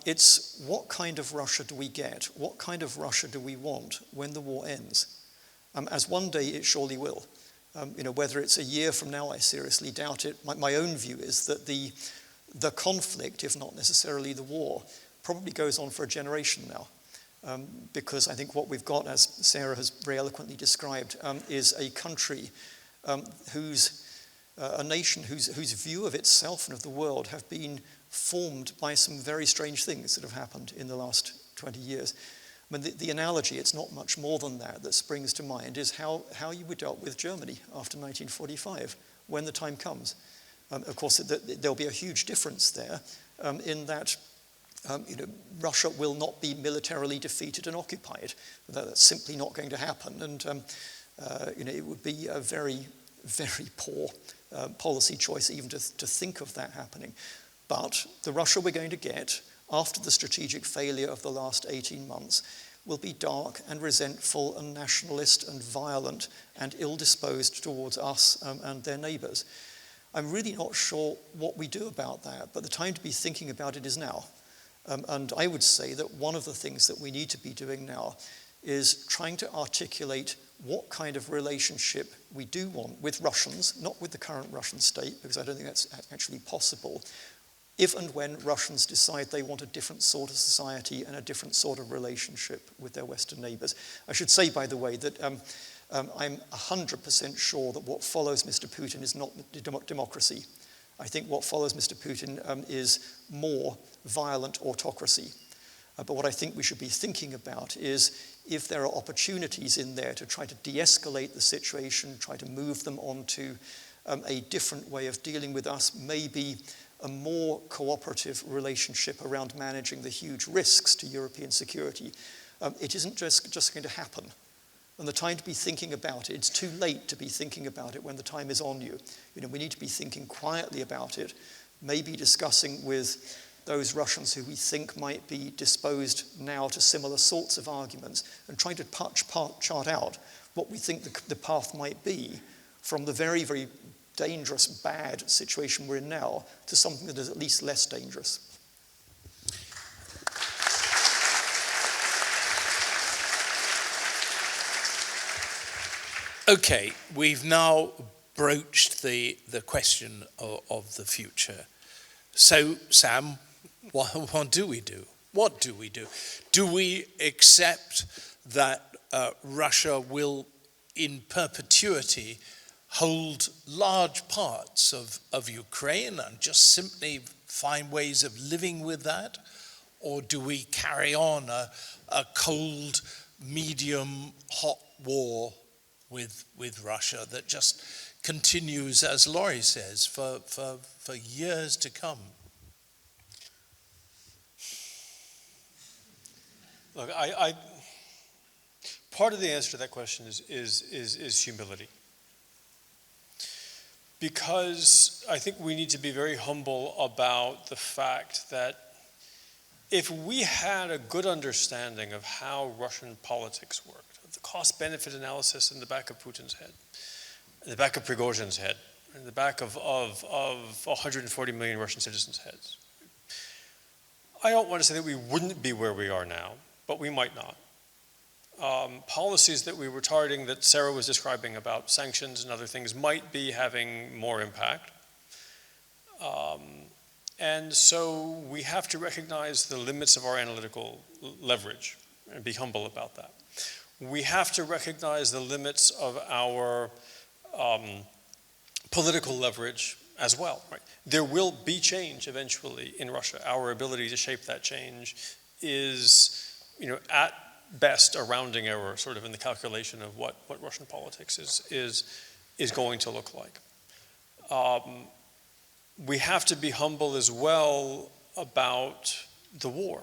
it's what kind of Russia do we get? What kind of Russia do we want when the war ends? As one day it surely will. Whether it's a year from now, I seriously doubt it. My own view is that the conflict, if not necessarily the war, probably goes on for a generation now. Because I think what we've got, as Sarah has very eloquently described, is a country a nation whose view of itself and of the world have been formed by some very strange things that have happened in the last 20 years. I mean, the analogy, it's not much more than that springs to mind, is how you were dealt with Germany after 1945, when the time comes. Of course, there'll be a huge difference there in that Russia will not be militarily defeated and occupied. That's simply not going to happen. And it would be a very, very poor policy choice even to think of that happening. But the Russia we're going to get after the strategic failure of the last 18 months will be dark and resentful and nationalist and violent and ill-disposed towards us and their neighbours. I'm really not sure what we do about that, but the time to be thinking about it is now. And I would say that one of the things that we need to be doing now is trying to articulate what kind of relationship we do want with Russians, not with the current Russian state, because I don't think that's actually possible, if and when Russians decide they want a different sort of society and a different sort of relationship with their Western neighbours. I should say, by the way, that I'm 100% sure that what follows Mr. Putin is not democracy. I think what follows Mr. Putin is more violent autocracy. But what I think we should be thinking about is if there are opportunities in there to try to de-escalate the situation, try to move them onto a different way of dealing with us, maybe a more cooperative relationship around managing the huge risks to European security. It isn't just going to happen. And the time to be thinking about it, it's too late to be thinking about it when the time is on you. We need to be thinking quietly about it, maybe discussing with those Russians who we think might be disposed now to similar sorts of arguments, and trying to chart out what we think the path might be from the very, very dangerous, bad situation we're in now to something that is at least less dangerous. Okay, we've now broached the question of the future. So, Sam, what do we do? What do we do? Do we accept that Russia will, in perpetuity, hold large parts of Ukraine and just simply find ways of living with that? Or do we carry on a cold, medium, hot war with Russia that just continues, as Laurie says, for years to come? Look, part of the answer to that question is humility. Because I think we need to be very humble about the fact that if we had a good understanding of how Russian politics worked, the cost-benefit analysis in the back of Putin's head, in the back of Prigozhin's head, in the back of 140 million Russian citizens' heads, I don't want to say that we wouldn't be where we are now, but we might not. Policies that we were targeting that Sarah was describing about sanctions and other things might be having more impact. And so we have to recognize the limits of our analytical leverage and be humble about that. We have to recognize the limits of our political leverage as well. Right? There will be change eventually in Russia. Our ability to shape that change is, at best, a rounding error, sort of in the calculation of what Russian politics is is going to look like. We have to be humble as well about the war.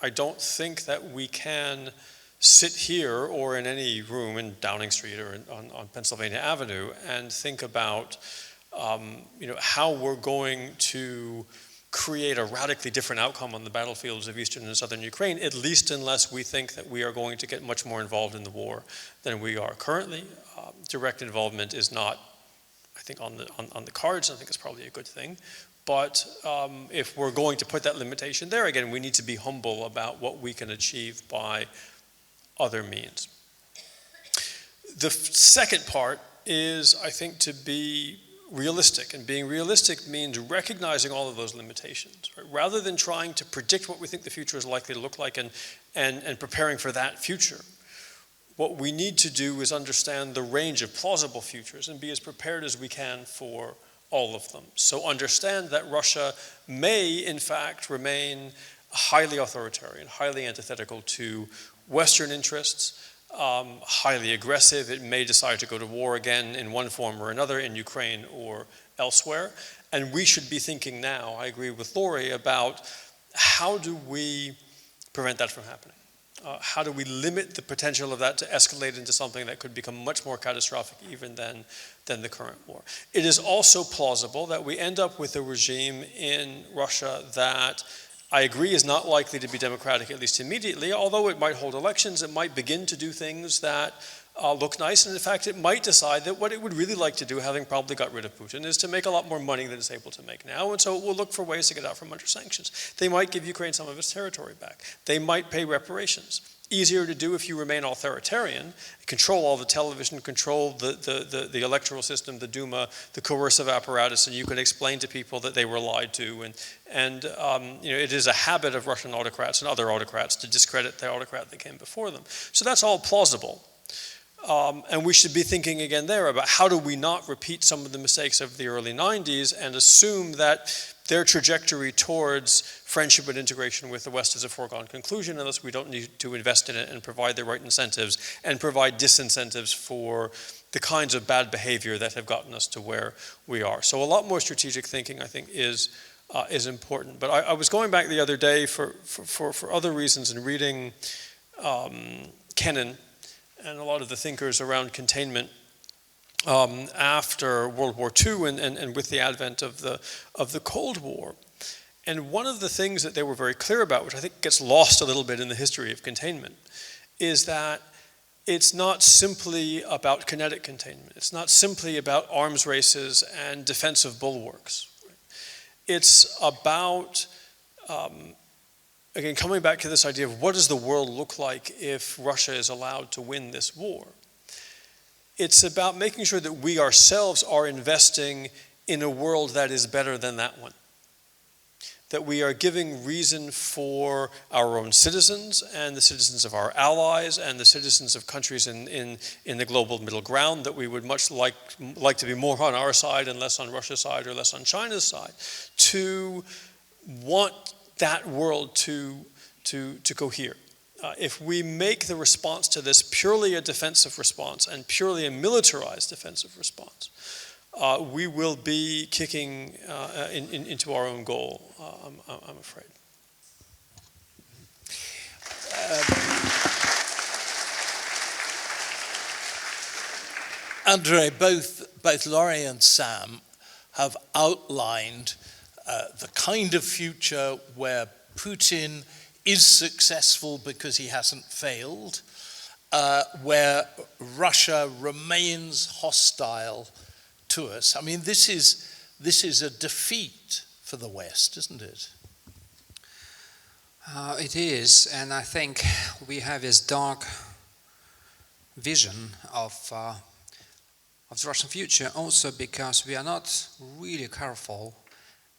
I don't think that we can sit here or in any room in Downing Street or on Pennsylvania Avenue and think about how we're going to create a radically different outcome on the battlefields of eastern and southern Ukraine, at least unless we think that we are going to get much more involved in the war than we are currently. Direct involvement is not, I think, on the cards. I think it's probably a good thing. But if we're going to put that limitation there, again, we need to be humble about what we can achieve by other means. The second part is, I think, to be realistic, and being realistic means recognizing all of those limitations, right? Rather than trying to predict what we think the future is likely to look like and preparing for that future. What we need to do is understand the range of plausible futures and be as prepared as we can for all of them. So understand that Russia may, in fact, remain highly authoritarian, highly antithetical to Western interests, highly aggressive. It may decide to go to war again in one form or another in Ukraine or elsewhere. And we should be thinking now, I agree with Laurie, about how do we prevent that from happening? How do we limit the potential of that to escalate into something that could become much more catastrophic even than the current war? It is also plausible that we end up with a regime in Russia that I agree is not likely to be democratic, at least immediately, although it might hold elections, it might begin to do things that look nice, and in fact it might decide that what it would really like to do, having probably got rid of Putin, is to make a lot more money than it's able to make now, and so it will look for ways to get out from under sanctions. They might give Ukraine some of its territory back. They might pay reparations. Easier to do if you remain authoritarian, control all the television, control the electoral system, the Duma, the coercive apparatus, and you can explain to people that they were lied to. And it is a habit of Russian autocrats and other autocrats to discredit the autocrat that came before them. So that's all plausible. And we should be thinking again there about how do we not repeat some of the mistakes of the early 90s and assume that their trajectory towards friendship and integration with the West is a foregone conclusion unless we don't need to invest in it and provide the right incentives and provide disincentives for the kinds of bad behavior that have gotten us to where we are. So a lot more strategic thinking, I think, is important. But I was going back the other day for other reasons and reading Kennan and a lot of the thinkers around containment after World War II and with the advent of the Cold War. And one of the things that they were very clear about, which I think gets lost a little bit in the history of containment, is that it's not simply about kinetic containment. It's not simply about arms races and defensive bulwarks. It's about, again, coming back to this idea of what does the world look like if Russia is allowed to win this war? It's about making sure that we ourselves are investing in a world that is better than that one. That we are giving reason for our own citizens and the citizens of our allies and the citizens of countries in the global middle ground that we would much like to be more on our side and less on Russia's side or less on China's side, to want that world to cohere. If we make the response to this purely a defensive response and purely a militarized defensive response, we will be kicking into our own goal, I'm afraid. Andre, both Laurie and Sam have outlined the kind of future where Putin is successful because he hasn't failed, where Russia remains hostile to us. I mean, this is a defeat for the West, isn't it? It is, and I think we have this dark vision of the Russian future also because we are not really careful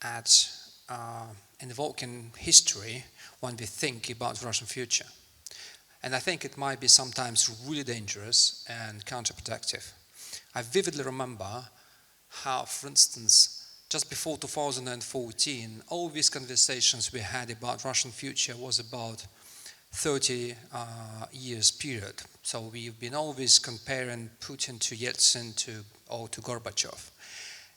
at invoking history when we think about the Russian future. And I think it might be sometimes really dangerous and counterproductive. I vividly remember how, for instance, just before 2014, all these conversations we had about Russian future was about 30 years period. So we've been always comparing Putin to Yeltsin, to or to Gorbachev.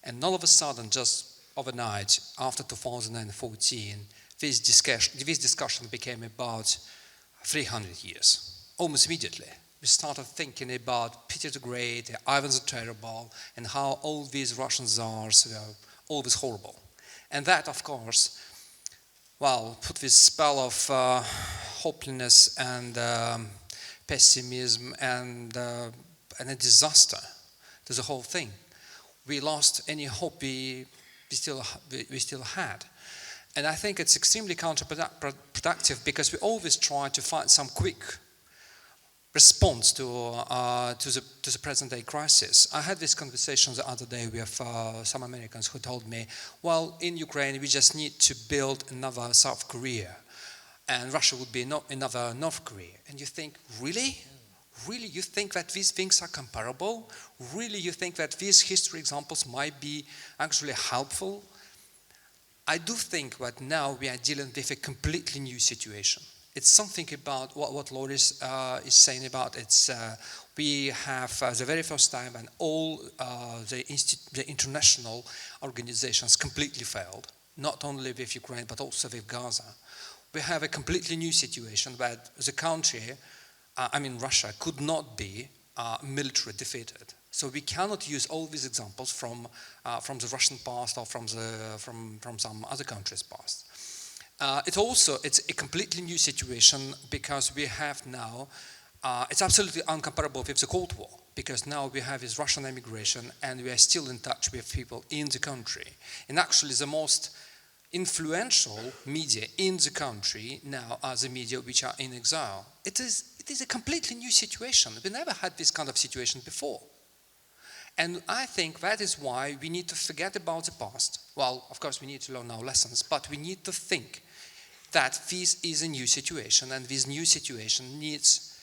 And all of a sudden, just overnight, after 2014, this discussion became about 300 years, almost immediately. We started thinking about Peter the Great, Ivan the Terrible, and how all these Russian czars were always horrible. And that, of course, well, put this spell of hopelessness and pessimism and a disaster to the whole thing. We lost any hope we still had. And I think it's extremely counterproductive because we always try to find some quick response to the present-day crisis. I had this conversation the other day with some Americans who told me, well, in Ukraine we just need to build another South Korea, and Russia would be another North Korea. And you think, really? Really, you think that these things are comparable? Really, you think that these history examples might be actually helpful? I do think that now we are dealing with a completely new situation. It's something about what Loris is saying about. It's we have the very first time when all the international organizations completely failed, not only with Ukraine but also with Gaza. We have a completely new situation where the country, Russia, could not be military defeated. So we cannot use all these examples from the Russian past or from some other countries' past. It's a completely new situation because we have now, it's absolutely uncomparable with the Cold War, because now we have this Russian immigration and we are still in touch with people in the country. And actually the most influential media in the country now are the media which are in exile. It is a completely new situation. We never had this kind of situation before. And I think that is why we need to forget about the past. Well, of course, we need to learn our lessons, but we need to think that this is a new situation, and this new situation needs,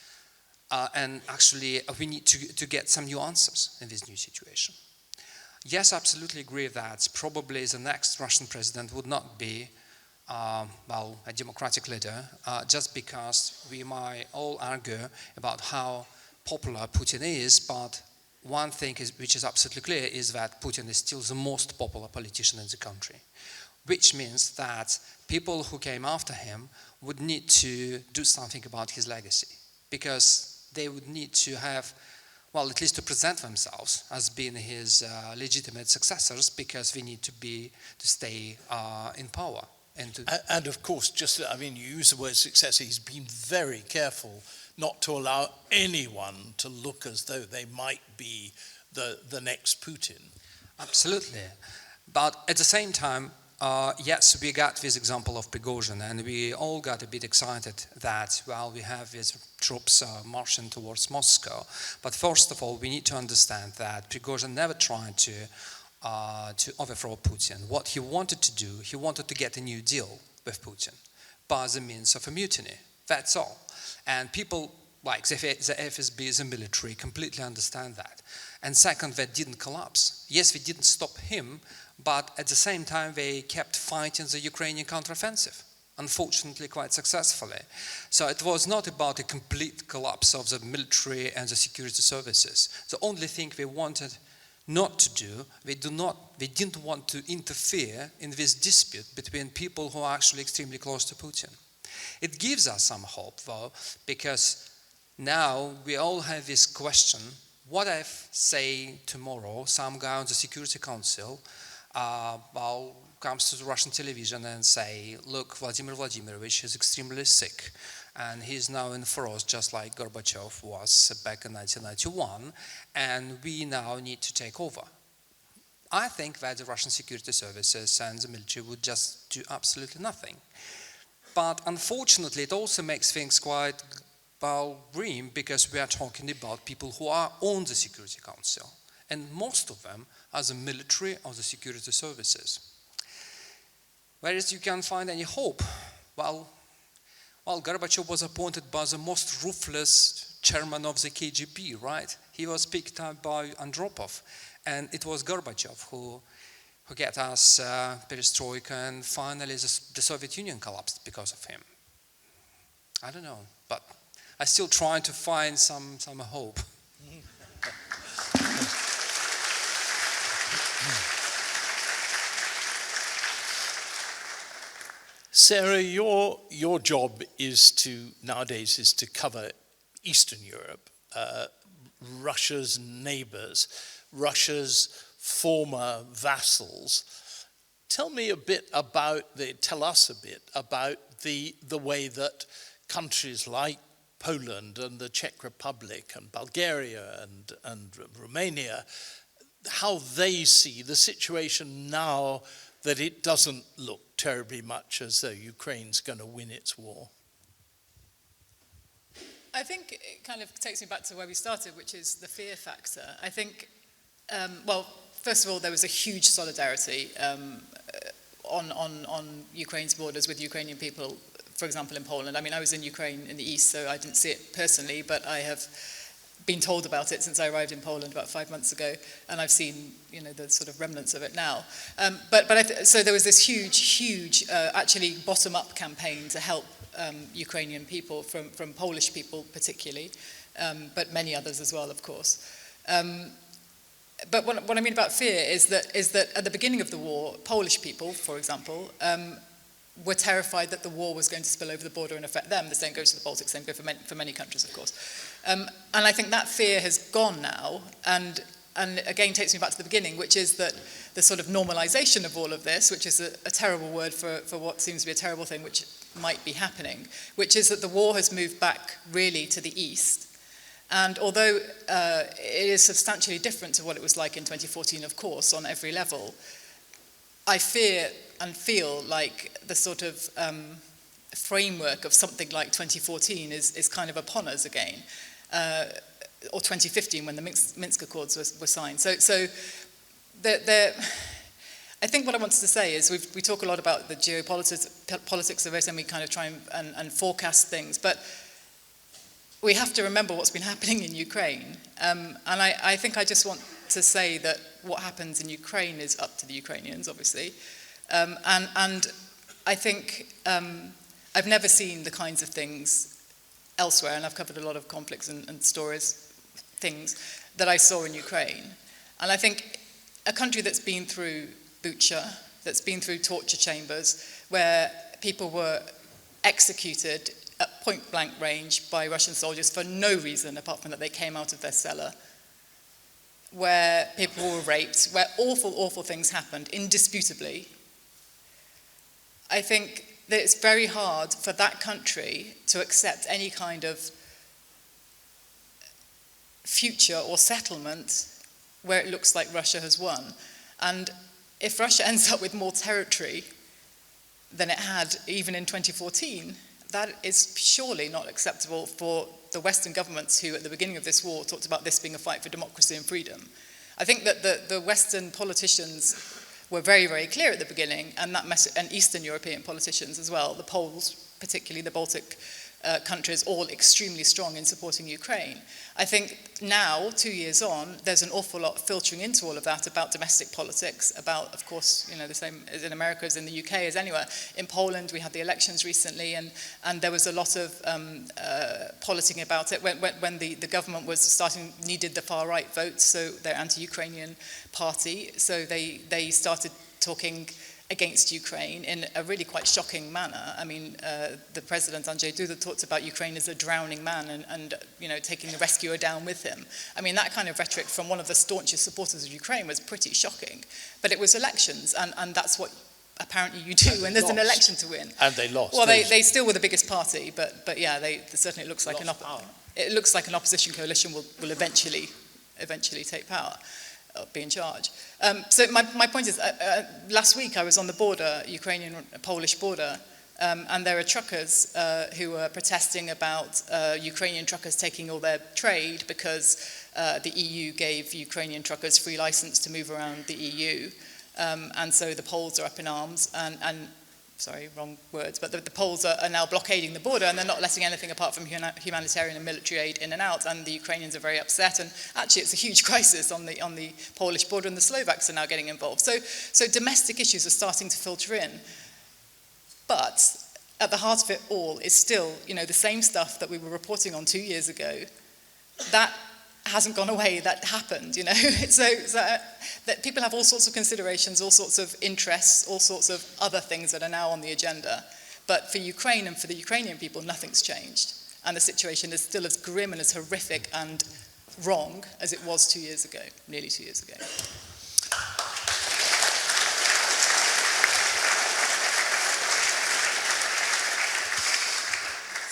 we need to get some new answers in this new situation. Yes, I absolutely agree that probably the next Russian president would not be, a democratic leader, just because we might all argue about how popular Putin is, but one thing which is absolutely clear is that Putin is still the most popular politician in the country, which means that people who came after him would need to do something about his legacy, because they would need to have, well, at least to present themselves as being his legitimate successors, because they need to stay in power. And of course, you use the word successor, he's been very careful not to allow anyone to look as though they might be the next Putin. Absolutely. But at the same time, yes, we got this example of Prigozhin, and we all got a bit excited that, well, we have these troops marching towards Moscow. But first of all, we need to understand that Prigozhin never tried to overthrow Putin. What he wanted to do, he wanted to get a new deal with Putin by the means of a mutiny. That's all. And people like the FSB, the military, completely understand that. And second, that didn't collapse. Yes, we didn't stop him, but at the same time, they kept fighting the Ukrainian counteroffensive, unfortunately quite successfully. So it was not about a complete collapse of the military and the security services. The only thing they wanted not to do, they didn't want to interfere in this dispute between people who are actually extremely close to Putin. It gives us some hope, though, because now we all have this question: what if, say, tomorrow some guy on the Security Council comes to the Russian television and say, look, Vladimir Vladimirovich is extremely sick, and he's now in frost, just like Gorbachev was back in 1991, and we now need to take over. I think that the Russian security services and the military would just do absolutely nothing. But unfortunately, it also makes things quite grim, because we are talking about people who are on the Security Council, and most of them are the military or the security services. Whereas you can't find any hope. Well, Gorbachev was appointed by the most ruthless chairman of the KGB, right? He was picked up by Andropov, and it was Gorbachev who got us perestroika, and finally the Soviet Union collapsed because of him. I don't know, but I still try to find some hope. Sarah, your job nowadays is to cover Eastern Europe, Russia's neighbors, Russia's former vassals. Tell us a bit about the way that countries like Poland and the Czech Republic and Bulgaria and Romania, how they see the situation now that it doesn't look terribly much as though Ukraine's going to win its war. I think it kind of takes me back to where we started, which is the fear factor. I think, well, first of all, there was a huge solidarity on Ukraine's borders with Ukrainian people, for example, in Poland. I mean, I was in Ukraine in the east, so I didn't see it personally, but I have been told about it since I arrived in Poland about 5 months ago, and I've seen, the sort of remnants of it now. So there was this huge, actually bottom-up campaign to help Ukrainian people, from Polish people particularly, but many others as well, of course. But what I mean about fear is that at the beginning of the war, Polish people, for example, were terrified that the war was going to spill over the border and affect them. The same goes to the Baltic, same goes for many countries, of course. And I think that fear has gone now, and again takes me back to the beginning, which is that the sort of normalization of all of this, which is a terrible word for what seems to be a terrible thing, which might be happening, which is that the war has moved back really to the east. And although it is substantially different to what it was like in 2014, of course, on every level, I fear and feel like the sort of framework of something like 2014 is kind of upon us again, or 2015 when the Minsk Accords were signed. So I think what I wanted to say is we talk a lot about the geopolitics of it, and we kind of try and forecast things, but we have to remember what's been happening in Ukraine. And I think I just want to say that what happens in Ukraine is up to the Ukrainians, obviously. And I think I've never seen the kinds of things elsewhere, and I've covered a lot of conflicts and stories, things that I saw in Ukraine. And I think a country that's been through Bucha, that's been through torture chambers, where people were executed at point-blank range by Russian soldiers for no reason apart from that they came out of their cellar, where people were raped, where awful things happened, indisputably. I think that it's very hard for that country to accept any kind of future or settlement where it looks like Russia has won. And if Russia ends up with more territory than it had even in 2014, that is surely not acceptable for the Western governments who, at the beginning of this war, talked about this being a fight for democracy and freedom. I think that the Western politicians were very, very clear at the beginning, and and Eastern European politicians as well, the Poles, particularly the Baltic countries, all extremely strong in supporting Ukraine. I think now, 2 years on, there's an awful lot filtering into all of that about domestic politics, about, of course, the same as in America as in the UK as anywhere. In Poland, we had the elections recently, and there was a lot of politicking about it when the government was needed the far-right votes, so their anti-Ukrainian party, so they started talking against Ukraine in a really quite shocking manner. I mean, the president, Andrzej Duda, talked about Ukraine as a drowning man and taking the rescuer down with him. I mean, that kind of rhetoric from one of the staunchest supporters of Ukraine was pretty shocking. But it was elections, and that's what apparently you do when there's an election to win. And they lost. Well, they still were the biggest party, but yeah, certainly it looks like an opposition coalition will eventually take power. Be in charge. So my point is, last week I was on the border, Ukrainian-Polish border, and there are truckers who are protesting about Ukrainian truckers taking all their trade because the EU gave Ukrainian truckers free license to move around the EU. And so the Poles are up in arms, and sorry, wrong words, but the Poles are now blockading the border, and they're not letting anything apart from humanitarian and military aid in and out, and the Ukrainians are very upset, and actually it's a huge crisis on the Polish border, and the Slovaks are now getting involved. So domestic issues are starting to filter in. But at the heart of it all is still, the same stuff that we were reporting on 2 years ago. That hasn't gone away, that happened, you know. so that people have all sorts of considerations, all sorts of interests, all sorts of other things that are now on the agenda. But for Ukraine and for the Ukrainian people, nothing's changed. And the situation is still as grim and as horrific and wrong as it was 2 years ago, nearly 2 years ago.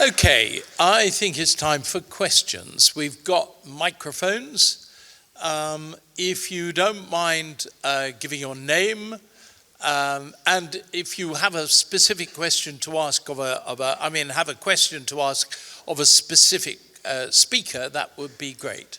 Okay, I think it's time for questions. We've got microphones. If you don't mind giving your name, and if you have a specific question to ask of a question to ask of a specific speaker, that would be great.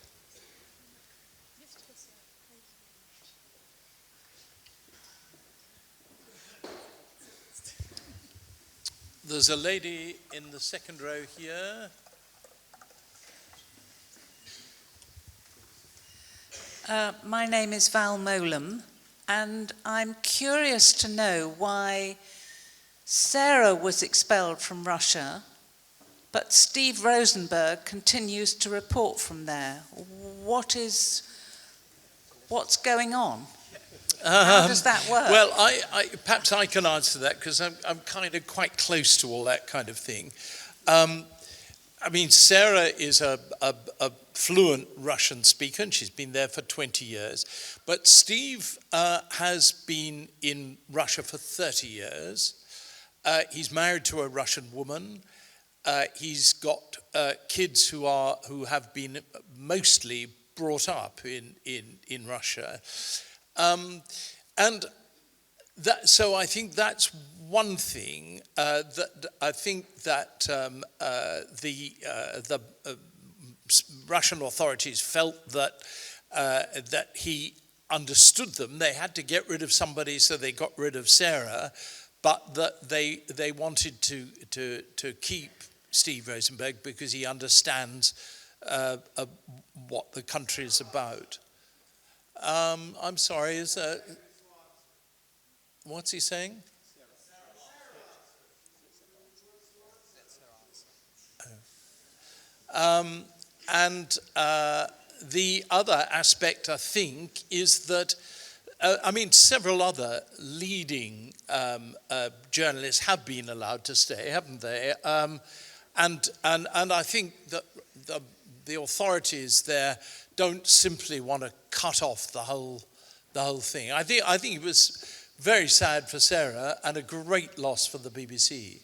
There's a lady in the second row here. My name is Val Molam, and I'm curious to know why Sarah was expelled from Russia, but Steve Rosenberg continues to report from there. What's going on? How does that work? Well, perhaps I can answer that because I'm kind of quite close to all that kind of thing. I mean, Sarah is a fluent Russian speaker, and she's been there for 20 years. But Steve has been in Russia for 30 years. He's married to a Russian woman. He's got kids who have been mostly brought up in Russia. And so I think that's one thing that I think that the Russian authorities felt that he understood them. They had to get rid of somebody, so they got rid of Sarah, but that they wanted to keep Steve Rosenberg because he understands what the country is about. I'm sorry, what's he saying? And the other aspect, I think, is that, several other leading journalists have been allowed to stay, haven't they? And I think that the authorities there don't simply want to cut off the whole thing. I think it was very sad for Sarah and a great loss for the BBC.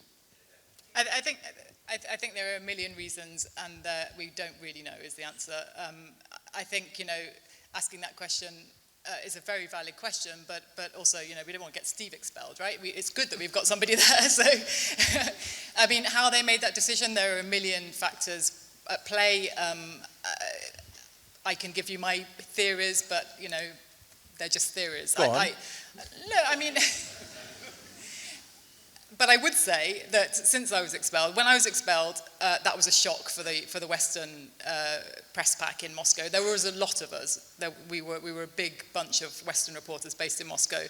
I think there are a million reasons, and we don't really know is the answer. I think, asking that question is a very valid question, but also, we don't want to get Steve expelled, right? It's good that we've got somebody there. So, how they made that decision, there are a million factors at play. I can give you my theories, but, they're just theories. Go on. But I would say that since I was expelled, when I was expelled, that was a shock for the Western press pack in Moscow. There was a lot of us. We were a big bunch of Western reporters based in Moscow.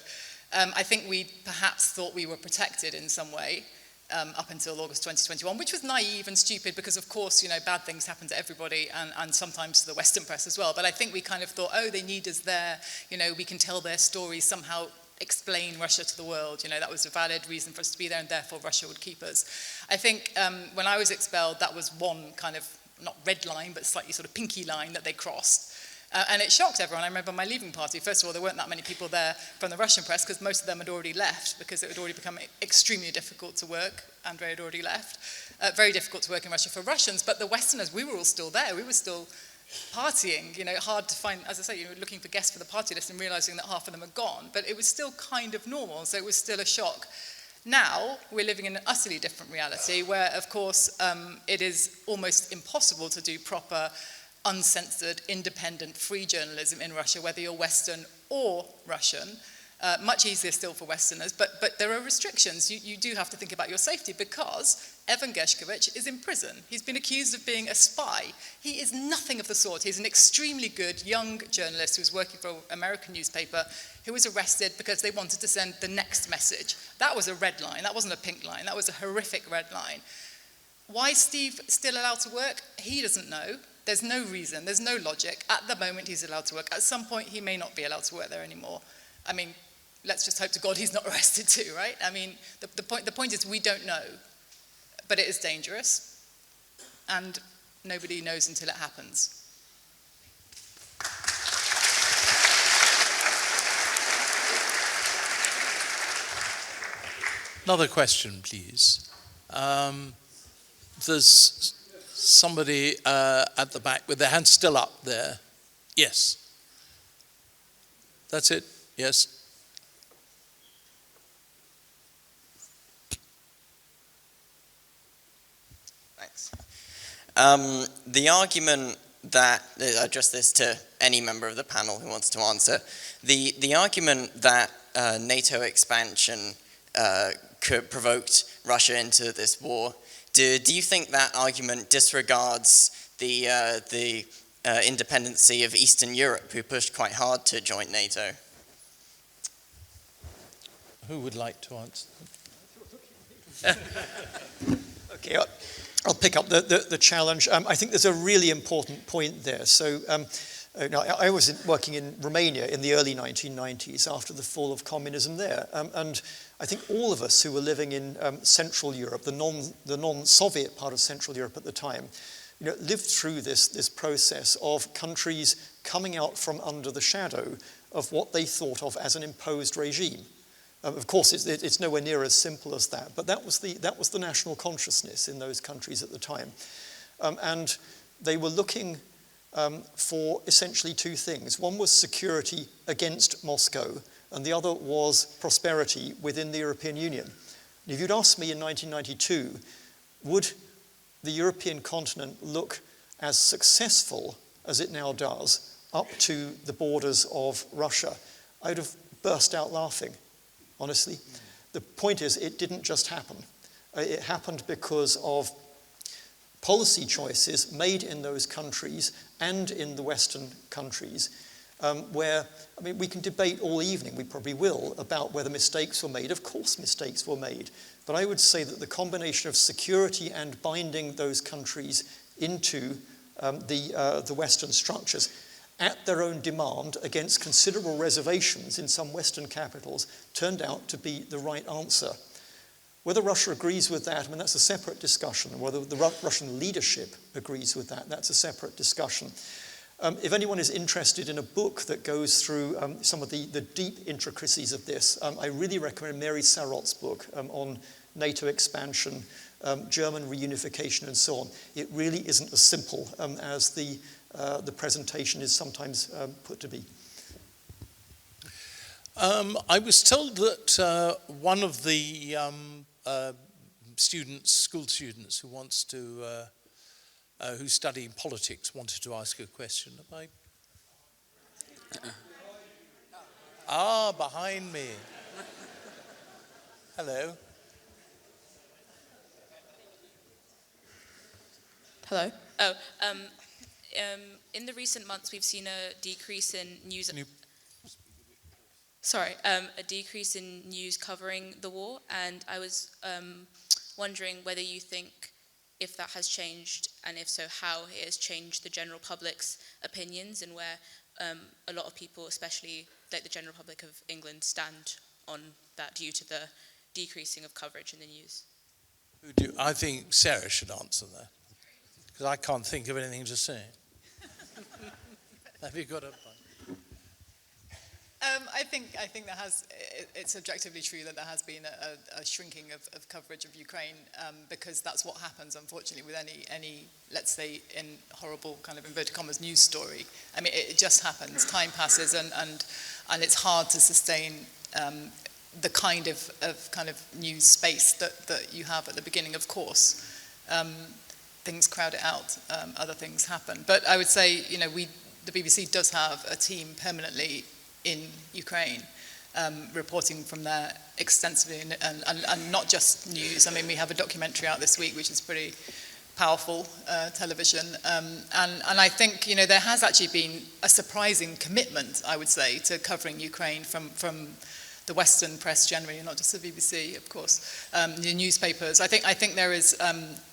I think we perhaps thought we were protected in some way up until August 2021, which was naive and stupid because, of course, bad things happen to everybody and sometimes to the Western press as well. But I think we kind of thought, oh, they need us there. We can tell their stories somehow, explain Russia to the world. That was a valid reason for us to be there, and therefore Russia would keep us. I think when I was expelled, that was one kind of, not red line, but slightly sort of pinky line that they crossed. And it shocked everyone. I remember my leaving party. First of all, there weren't that many people there from the Russian press because most of them had already left because it had already become extremely difficult to work. Andrei had already left. Very difficult to work in Russia for Russians. But the Westerners, we were all still there. We were still partying, hard to find, as I say, looking for guests for the party list and realizing that half of them are gone, but it was still kind of normal, so it was still a shock. Now, we're living in an utterly different reality where, of course, it is almost impossible to do proper, uncensored, independent, free journalism in Russia, whether you're Western or Russian. Much easier still for Westerners, but there are restrictions. You do have to think about your safety because Evan Gershkovich is in prison. He's been accused of being a spy. He is nothing of the sort. He's an extremely good young journalist who was working for an American newspaper who was arrested because they wanted to send the next message. That was a red line. That wasn't a pink line. That was a horrific red line. Why is Steve still allowed to work? He doesn't know. There's no reason, there's no logic. At the moment, he's allowed to work. At some point, he may not be allowed to work there anymore. I mean, let's just hope to God he's not arrested too, right? I mean, the point is we don't know, but it is dangerous, and nobody knows until it happens. Another question, please. There's somebody at the back with their hand still up there. Yes. That's it? Yes. Thanks. The argument that, I address this to any member of the panel who wants to answer, the argument that NATO expansion provoked Russia into this war, do you think that argument disregards the independency of Eastern Europe, who pushed quite hard to join NATO? Who would like to answer? Okay, I'll pick up the challenge. I think there's a really important point there. So I was working in Romania in the early 1990s after the fall of communism there. And I think all of us who were living in Central Europe, the non-Soviet part of Central Europe at the time, lived through this process of countries coming out from under the shadow of what they thought of as an imposed regime. Of course, it's nowhere near as simple as that, but that was the national consciousness in those countries at the time. And they were looking for essentially two things. One was security against Moscow, and the other was prosperity within the European Union. And if you'd asked me in 1992, would the European continent look as successful as it now does up to the borders of Russia, I would have burst out laughing, honestly. The point is, it didn't just happen. It happened because of policy choices made in those countries and in the Western countries, where, I mean, we can debate all evening, we probably will, about whether mistakes were made. Of course mistakes were made. But I would say that the combination of security and binding those countries into the Western structures at their own demand against considerable reservations in some Western capitals turned out to be the right answer. Whether Russia agrees with that, I mean, that's a separate discussion. Whether the Russian leadership agrees with that, that's a separate discussion. If anyone is interested in a book that goes through some of the deep intricacies of this, I really recommend Mary Sarot's book on NATO expansion, German reunification, and so on. It really isn't as simple as the presentation is sometimes put to be. I was told that one of the school students who wants to, who's studying politics, wanted to ask a question. Behind me. Hello. Hello. In the recent months, we've seen a decrease in news. A decrease in news covering the war, and I was wondering whether you think if that has changed, and if so, how it has changed the general public's opinions, and where a lot of people, especially like the general public of England, stand on that due to the decreasing of coverage in the news. I think Sarah should answer that, because I can't think of anything to say. Have you got a point? I think it's objectively true that there has been a shrinking of coverage of Ukraine, because that's what happens, unfortunately, with any, let's say, in horrible kind of inverted commas news story. I mean, it just happens. Time passes, and it's hard to sustain the kind of news space that you have at the beginning. Of course, things crowd it out. Other things happen, but I would say, the BBC does have a team permanently in Ukraine, reporting from there extensively, and not just news. I mean, we have a documentary out this week, which is pretty powerful television, and I think there has actually been a surprising commitment, I would say, to covering Ukraine from the Western press generally, not just the BBC, of course, the newspapers. I think there is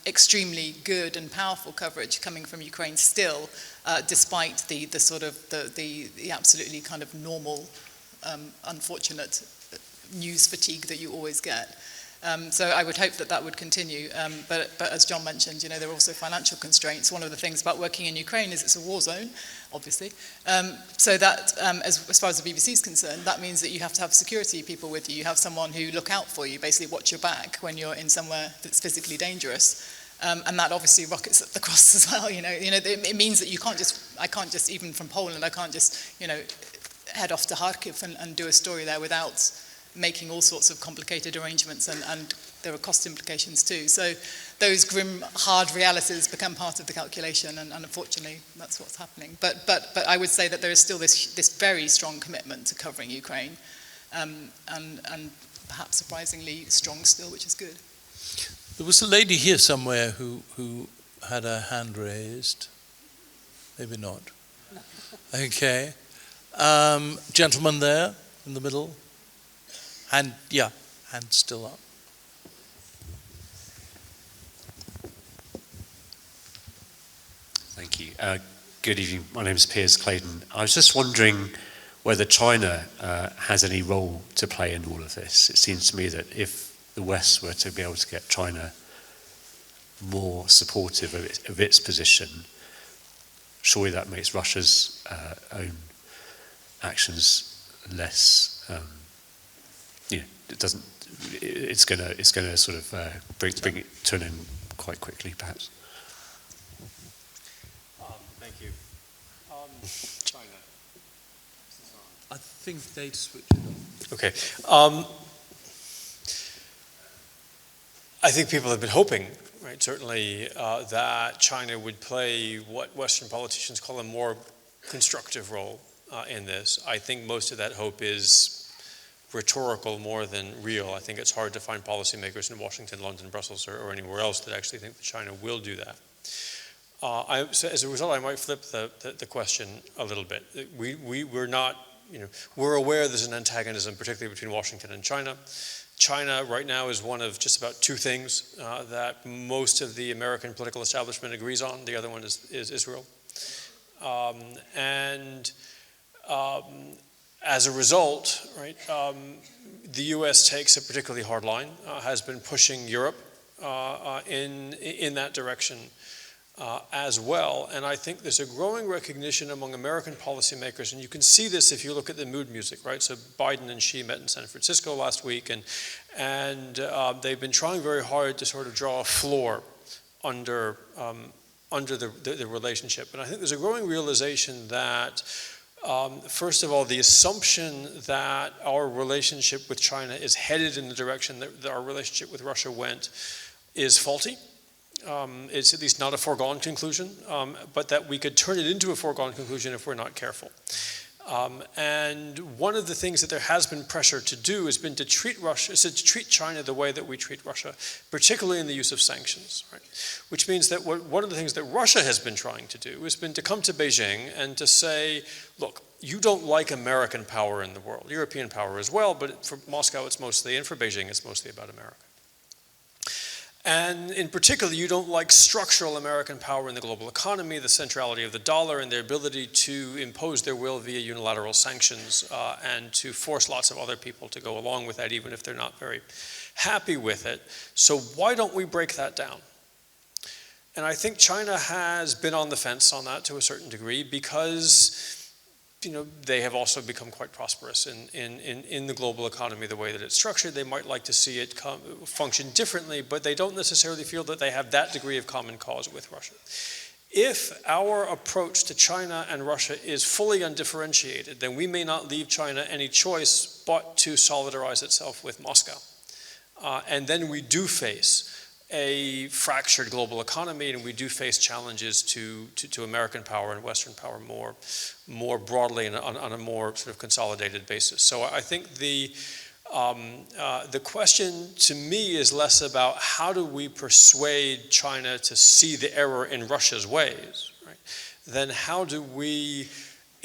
extremely good and powerful coverage coming from Ukraine still, despite the absolutely kind of normal, unfortunate news fatigue that you always get. So I would hope that would continue. But as John mentioned, there are also financial constraints. One of the things about working in Ukraine is it's a war zone, obviously. So that, as far as the BBC is concerned, that means that you have to have security people with you. You have someone who look out for you, basically watch your back when you're in somewhere that's physically dangerous. And that obviously rockets up the costs as well. It means that I can't just, even from Poland, I can't just, head off to Kharkiv and do a story there without making all sorts of complicated arrangements, and there are cost implications too. So those grim, hard realities become part of the calculation, and unfortunately that's what's happening. But I would say that there is still this very strong commitment to covering Ukraine, and perhaps surprisingly strong still, which is good. There was a lady here somewhere who had her hand raised. Maybe not. Okay. Gentleman there in the middle. Hand still up. Thank you. Good evening. My name is Piers Clayton. I was just wondering whether China has any role to play in all of this. It seems to me that if the West were to be able to get China more supportive of its position, surely that makes Russia's own actions less. It's going to sort of bring it to an end quite quickly, perhaps. Thank you. China. I think they'd switch it on. Okay. I think people have been hoping, right, certainly, that China would play what Western politicians call a more constructive role in this. I think most of that hope is rhetorical more than real. I think it's hard to find policymakers in Washington, London, Brussels, or anywhere else that actually think that China will do that. So as a result, I might flip the question a little bit. We're not, we're aware there's an antagonism, particularly between Washington and China. China right now is one of just about two things that most of the American political establishment agrees on. The other one is Israel. As a result, right, the U.S. takes a particularly hard line, has been pushing Europe in that direction as well. And I think there's a growing recognition among American policymakers, and you can see this if you look at the mood music, right? So Biden and Xi met in San Francisco last week, and they've been trying very hard to sort of draw a floor under the relationship. And I think there's a growing realization that first of all, the assumption that our relationship with China is headed in the direction that our relationship with Russia went is faulty. It's at least not a foregone conclusion, but that we could turn it into a foregone conclusion if we're not careful. And one of the things that there has been pressure to do has been to treat China the way that we treat Russia, particularly in the use of sanctions, right? Which means that one of the things that Russia has been trying to do has been to come to Beijing and to say, look, you don't like American power in the world, European power as well, but for Moscow it's mostly, and for Beijing it's mostly about America. And in particular, you don't like structural American power in the global economy, the centrality of the dollar, and their ability to impose their will via unilateral sanctions and to force lots of other people to go along with that, even if they're not very happy with it. So why don't we break that down? And I think China has been on the fence on that to a certain degree because they have also become quite prosperous in the global economy the way that it's structured. They might like to see it function differently, but they don't necessarily feel that they have that degree of common cause with Russia. If our approach to China and Russia is fully undifferentiated, then we may not leave China any choice but to solidarize itself with Moscow. And then we do face a fractured global economy, and we do face challenges to American power and Western power more broadly and on a more sort of consolidated basis. So I think the question to me is less about how do we persuade China to see the error in Russia's ways, right, than how do we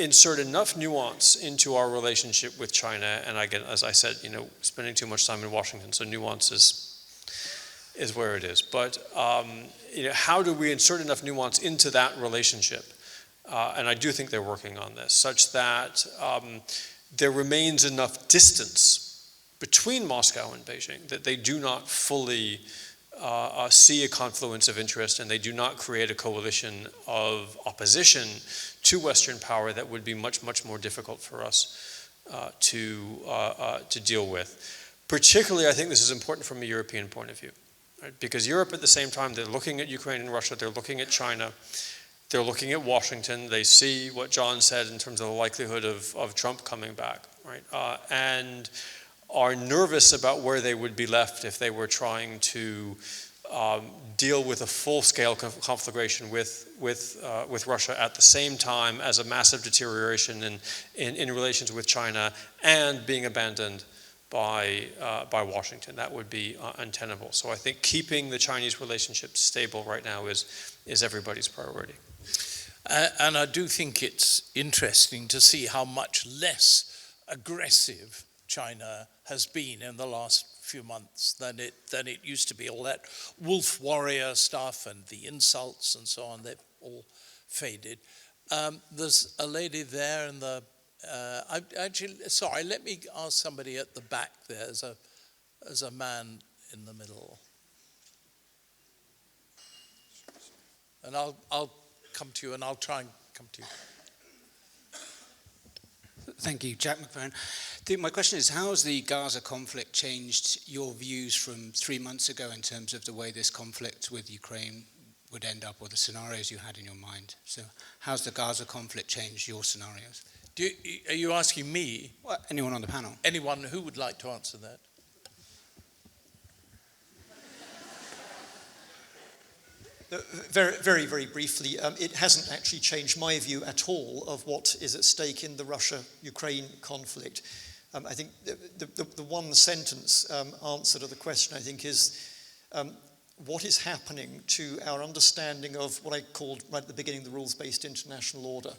insert enough nuance into our relationship with China, and again, as I said, spending too much time in Washington, so nuance is where it is. But how do we insert enough nuance into that relationship? And I do think they're working on this, such that there remains enough distance between Moscow and Beijing that they do not fully see a confluence of interest, and they do not create a coalition of opposition to Western power that would be much, much more difficult for us to deal with. Particularly, I think this is important from a European point of view, right? Because Europe, at the same time, they're looking at Ukraine and Russia, they're looking at China, they're looking at Washington, they see what John said in terms of the likelihood of Trump coming back, right? And are nervous about where they would be left if they were trying to deal with a full-scale conflagration with Russia at the same time as a massive deterioration in relations with China and being abandoned by Washington. That would be untenable. So I think keeping the Chinese relationship stable right now is everybody's priority. And I do think it's interesting to see how much less aggressive China has been in the last few months than it used to be. All that wolf warrior stuff and the insults and so on, they've all faded. There's a lady there in the sorry, let me ask somebody at the back there. There's a man in the middle. And I'll come to you, and I'll try and come to you. Thank you, Jack McFerrin. My question is, how has the Gaza conflict changed your views from 3 months ago in terms of the way this conflict with Ukraine would end up, or the scenarios you had in your mind? So how's the Gaza conflict changed your scenarios? Are you asking me? Well, anyone on the panel. Anyone who would like to answer that? Very, very, very briefly, it hasn't actually changed my view at all of what is at stake in the Russia-Ukraine conflict. I think the one sentence answer to the question, I think, is what is happening to our understanding of what I called right at the beginning the rules-based international order.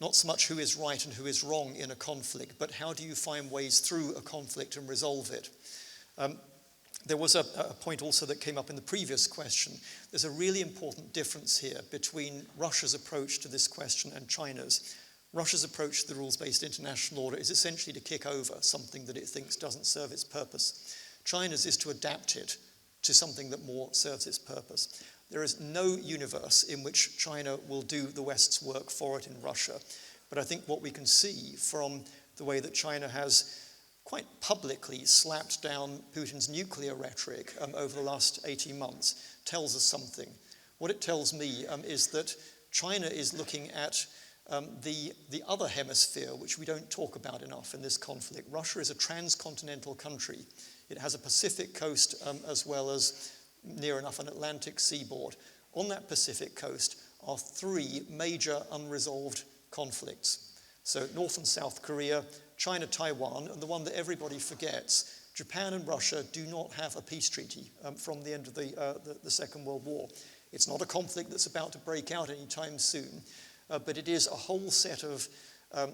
Not so much who is right and who is wrong in a conflict, but how do you find ways through a conflict and resolve it? There was a point also that came up in the previous question. There's a really important difference here between Russia's approach to this question and China's. Russia's approach to the rules-based international order is essentially to kick over something that it thinks doesn't serve its purpose. China's is to adapt it to something that more serves its purpose. There is no universe in which China will do the West's work for it in Russia. But I think what we can see from the way that China has quite publicly slapped down Putin's nuclear rhetoric over the last 18 months tells us something. What it tells me is that China is looking at the other hemisphere, which we don't talk about enough in this conflict. Russia is a transcontinental country. It has a Pacific coast as well as near enough an Atlantic seaboard. On that Pacific coast are 3 major unresolved conflicts. So North and South Korea, China, Taiwan, and the one that everybody forgets, Japan and Russia do not have a peace treaty from the end of the Second World War. It's not a conflict that's about to break out anytime soon, but it is a whole set of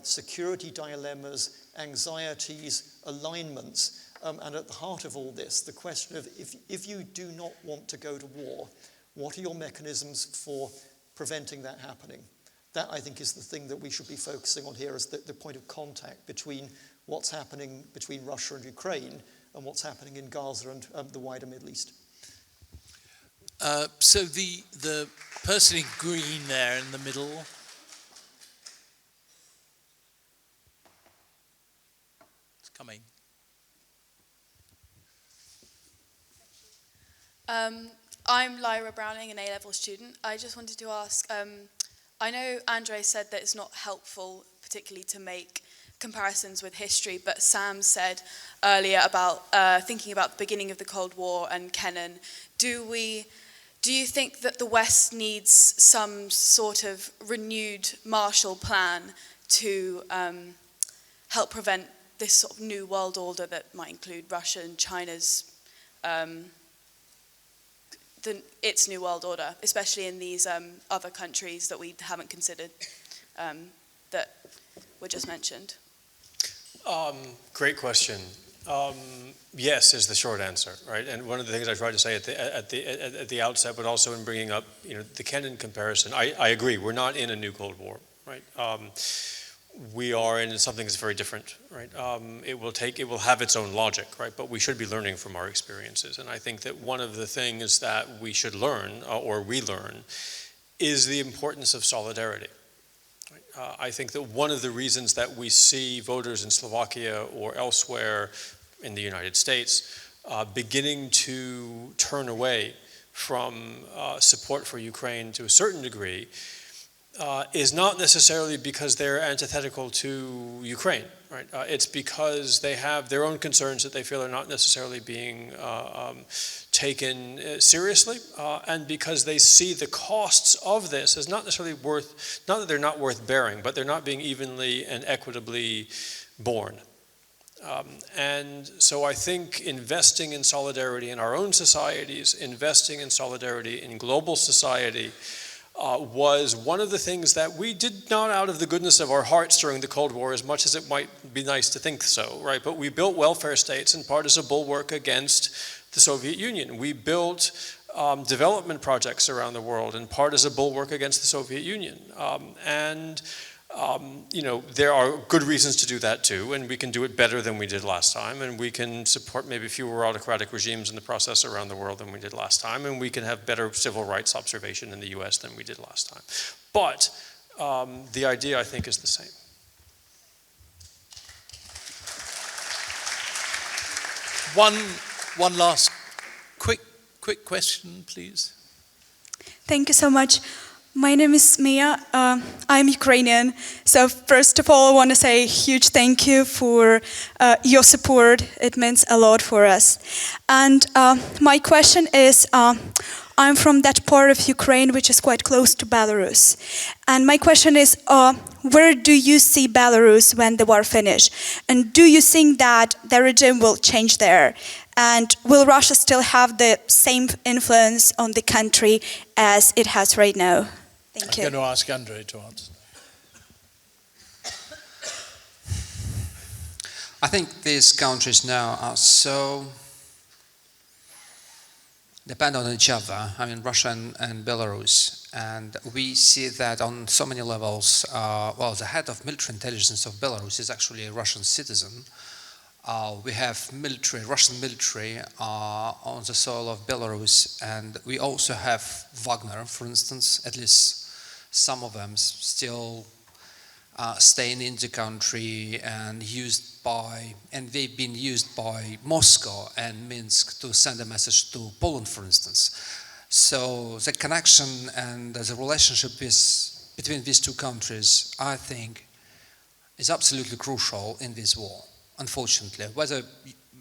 security dilemmas, anxieties, alignments, and at the heart of all this, the question of if you do not want to go to war, what are your mechanisms for preventing that happening? That, I think, is the thing that we should be focusing on here as the point of contact between what's happening between Russia and Ukraine and what's happening in Gaza and the wider Middle East. So the person in green there in the middle. It's coming. I'm Lyra Browning, an A-level student. I just wanted to ask, I know Andre said that it's not helpful particularly to make comparisons with history, but Sam said earlier about thinking about the beginning of the Cold War and Kennan. Do you think that the West needs some sort of renewed Marshall Plan to help prevent this sort of new world order that might include Russia and China's its new world order, especially in these other countries that we haven't considered that were just mentioned? Great question. Yes is the short answer, right? And one of the things I tried to say at the outset, but also in bringing up, the Kennan comparison, I agree. We're not in a new Cold War, right? We are in something that's very different, right? It will have its own logic, right? But we should be learning from our experiences. And I think that one of the things that we should learn or relearn is the importance of solidarity. I think that one of the reasons that we see voters in Slovakia or elsewhere in the United States beginning to turn away from support for Ukraine to a certain degree is not necessarily because they're antithetical to Ukraine, right? It's because they have their own concerns that they feel are not necessarily being taken seriously, and because they see the costs of this as not necessarily not that they're not worth bearing, but they're not being evenly and equitably borne. And so I think investing in solidarity in our own societies, investing in solidarity in global society, was one of the things that we did not out of the goodness of our hearts during the Cold War, as much as it might be nice to think so, right? But we built welfare states in part as a bulwark against the Soviet Union. We built development projects around the world in part as a bulwark against the Soviet Union. There are good reasons to do that too, and we can do it better than we did last time, and we can support maybe fewer autocratic regimes in the process around the world than we did last time, and we can have better civil rights observation in the US than we did last time. But the idea, I think, is the same. One last quick question, please. Thank you so much. My name is Mia. I'm Ukrainian. So first of all, I want to say a huge thank you for your support. It means a lot for us. And my question is, I'm from that part of Ukraine which is quite close to Belarus. And my question is, where do you see Belarus when the war finishes? And do you think that the regime will change there? And will Russia still have the same influence on the country as it has right now? Thank you. I'm going to ask Andrei to answer. I think these countries now are so dependent on each other. I mean, Russia and Belarus. And we see that on so many levels. The head of military intelligence of Belarus is actually a Russian citizen. We have Russian military on the soil of Belarus, and we also have Wagner, for instance, at least some of them still staying in the country and they've been used by Moscow and Minsk to send a message to Poland, for instance. So the connection and the relationship between these two countries, I think, is absolutely crucial in this war. Unfortunately, whether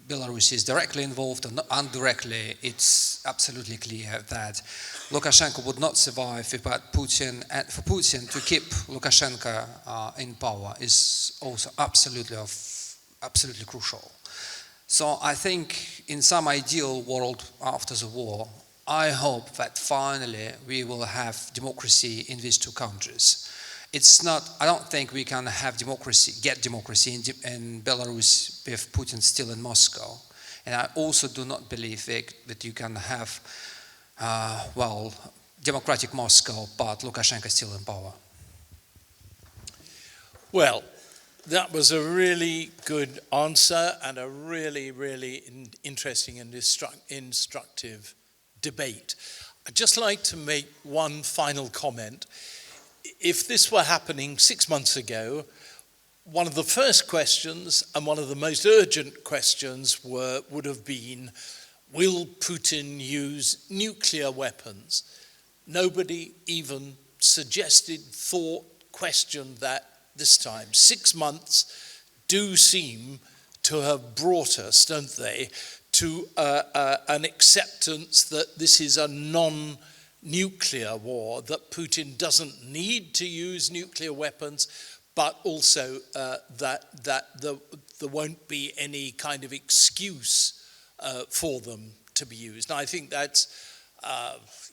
Belarus is directly involved or indirectly, it's absolutely clear that Lukashenko would not survive without Putin, and for Putin to keep Lukashenko in power is also absolutely crucial. So I think in some ideal world after the war, I hope that finally we will have democracy in these two countries. I don't think we can have get democracy in Belarus with Putin still in Moscow. And I also do not believe that you can have, democratic Moscow, but Lukashenko still in power. Well, that was a really good answer and a really, really interesting and instructive debate. I'd just like to make one final comment. If this were happening 6 months ago, one of the first questions and one of the most urgent questions would have been, will Putin use nuclear weapons? Nobody even suggested, thought, questioned that this time. 6 months do seem to have brought us, don't they, to an acceptance that this is a non-nuclear war, that Putin doesn't need to use nuclear weapons, but also that there won't be any kind of excuse for them to be used. And I think that's,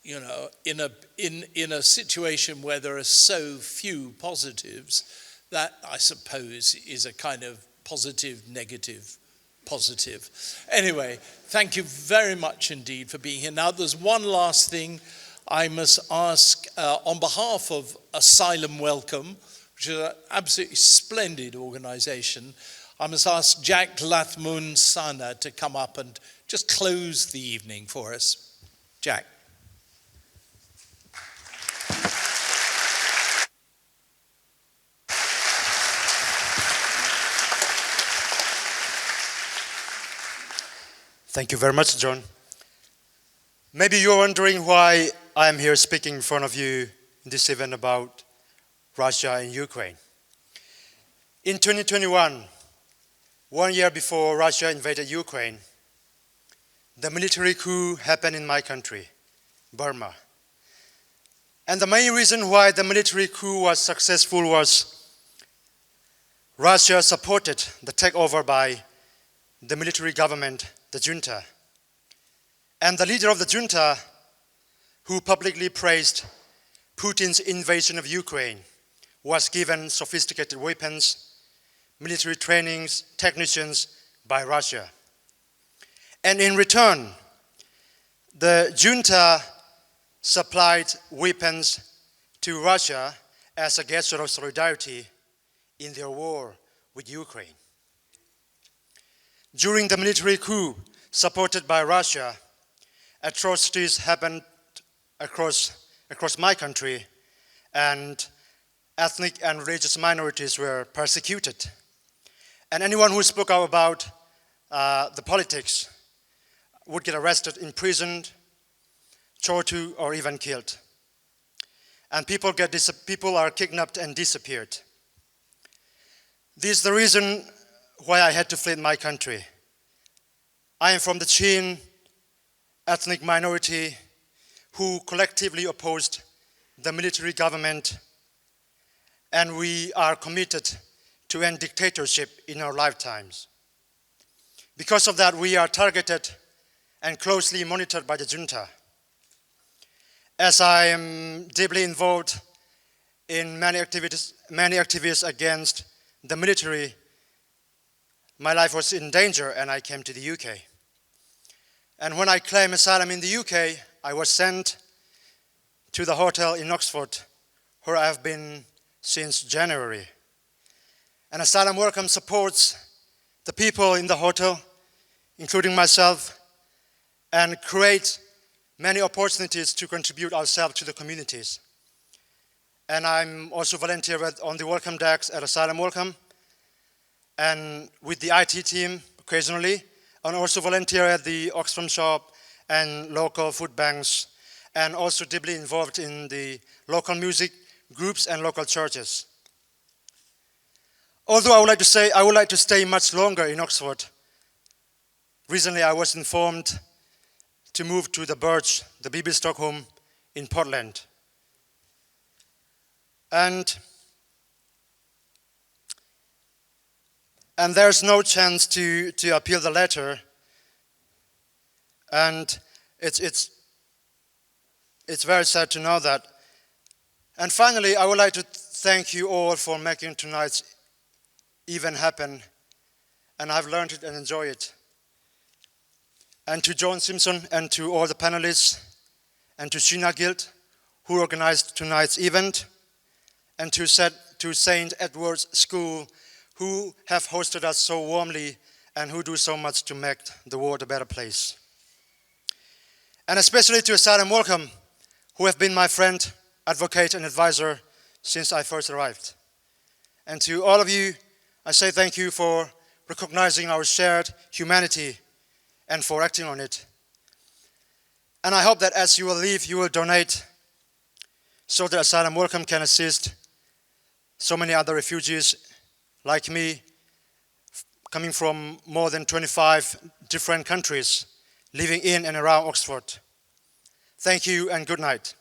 in a situation where there are so few positives, That, I suppose, is a kind of positive, negative, positive. Anyway, thank you very much indeed for being here. Now, there's one last thing I must ask on behalf of Asylum Welcome, which is an absolutely splendid organization. I must ask Jack Lathmun Sana to come up and just close the evening for us. Jack. Thank you very much, John. Maybe you're wondering why I'm here speaking in front of you in this event about Russia and Ukraine. In 2021, 1 year before Russia invaded Ukraine, the military coup happened in my country, Burma. And the main reason why the military coup was successful was Russia supported the takeover by the military government, the junta. And the leader of the junta, who publicly praised Putin's invasion of Ukraine, was given sophisticated weapons, military trainings, technicians by Russia. And in return, the junta supplied weapons to Russia as a gesture of solidarity in their war with Ukraine. During the military coup supported by Russia, atrocities happened across my country, and ethnic and religious minorities were persecuted. And anyone who spoke out about the politics would get arrested, imprisoned, tortured, or even killed. And people are kidnapped and disappeared. This is the reason why I had to flee my country. I am from the Chin ethnic minority who collectively opposed the military government, and we are committed to end dictatorship in our lifetimes. Because of that, we are targeted and closely monitored by the junta. As I am deeply involved in many activities against the military, my life was in danger and I came to the UK. And when I claimed asylum in the UK, I was sent to the hotel in Oxford, where I have been since January. And Asylum Welcome supports the people in the hotel, including myself, and create many opportunities to contribute ourselves to the communities. And I'm also volunteer on the welcome decks at Asylum Welcome, and with the IT team occasionally, and also volunteer at the Oxfam shop and local food banks, and also deeply involved in the local music groups and local churches. Although I would like to stay much longer in Oxford, recently I was informed to move to the Birch, the BB Stockholm in Portland. And there's no chance to appeal the letter. And it's very sad to know that. And finally, I would like to thank you all for making tonight's event happen. And I've learned it and enjoyed it. And to John Simpson and to all the panelists, and to Sheena Guild, who organized tonight's event, and to St. Edward's School, who have hosted us so warmly and who do so much to make the world a better place. And especially to Asylum Welcome, who have been my friend, advocate, and advisor since I first arrived. And to all of you, I say thank you for recognizing our shared humanity and for acting on it. And I hope that as you will leave, you will donate so that Asylum Welcome can assist so many other refugees like me, coming from more than 25 different countries, living in and around Oxford. Thank you and good night.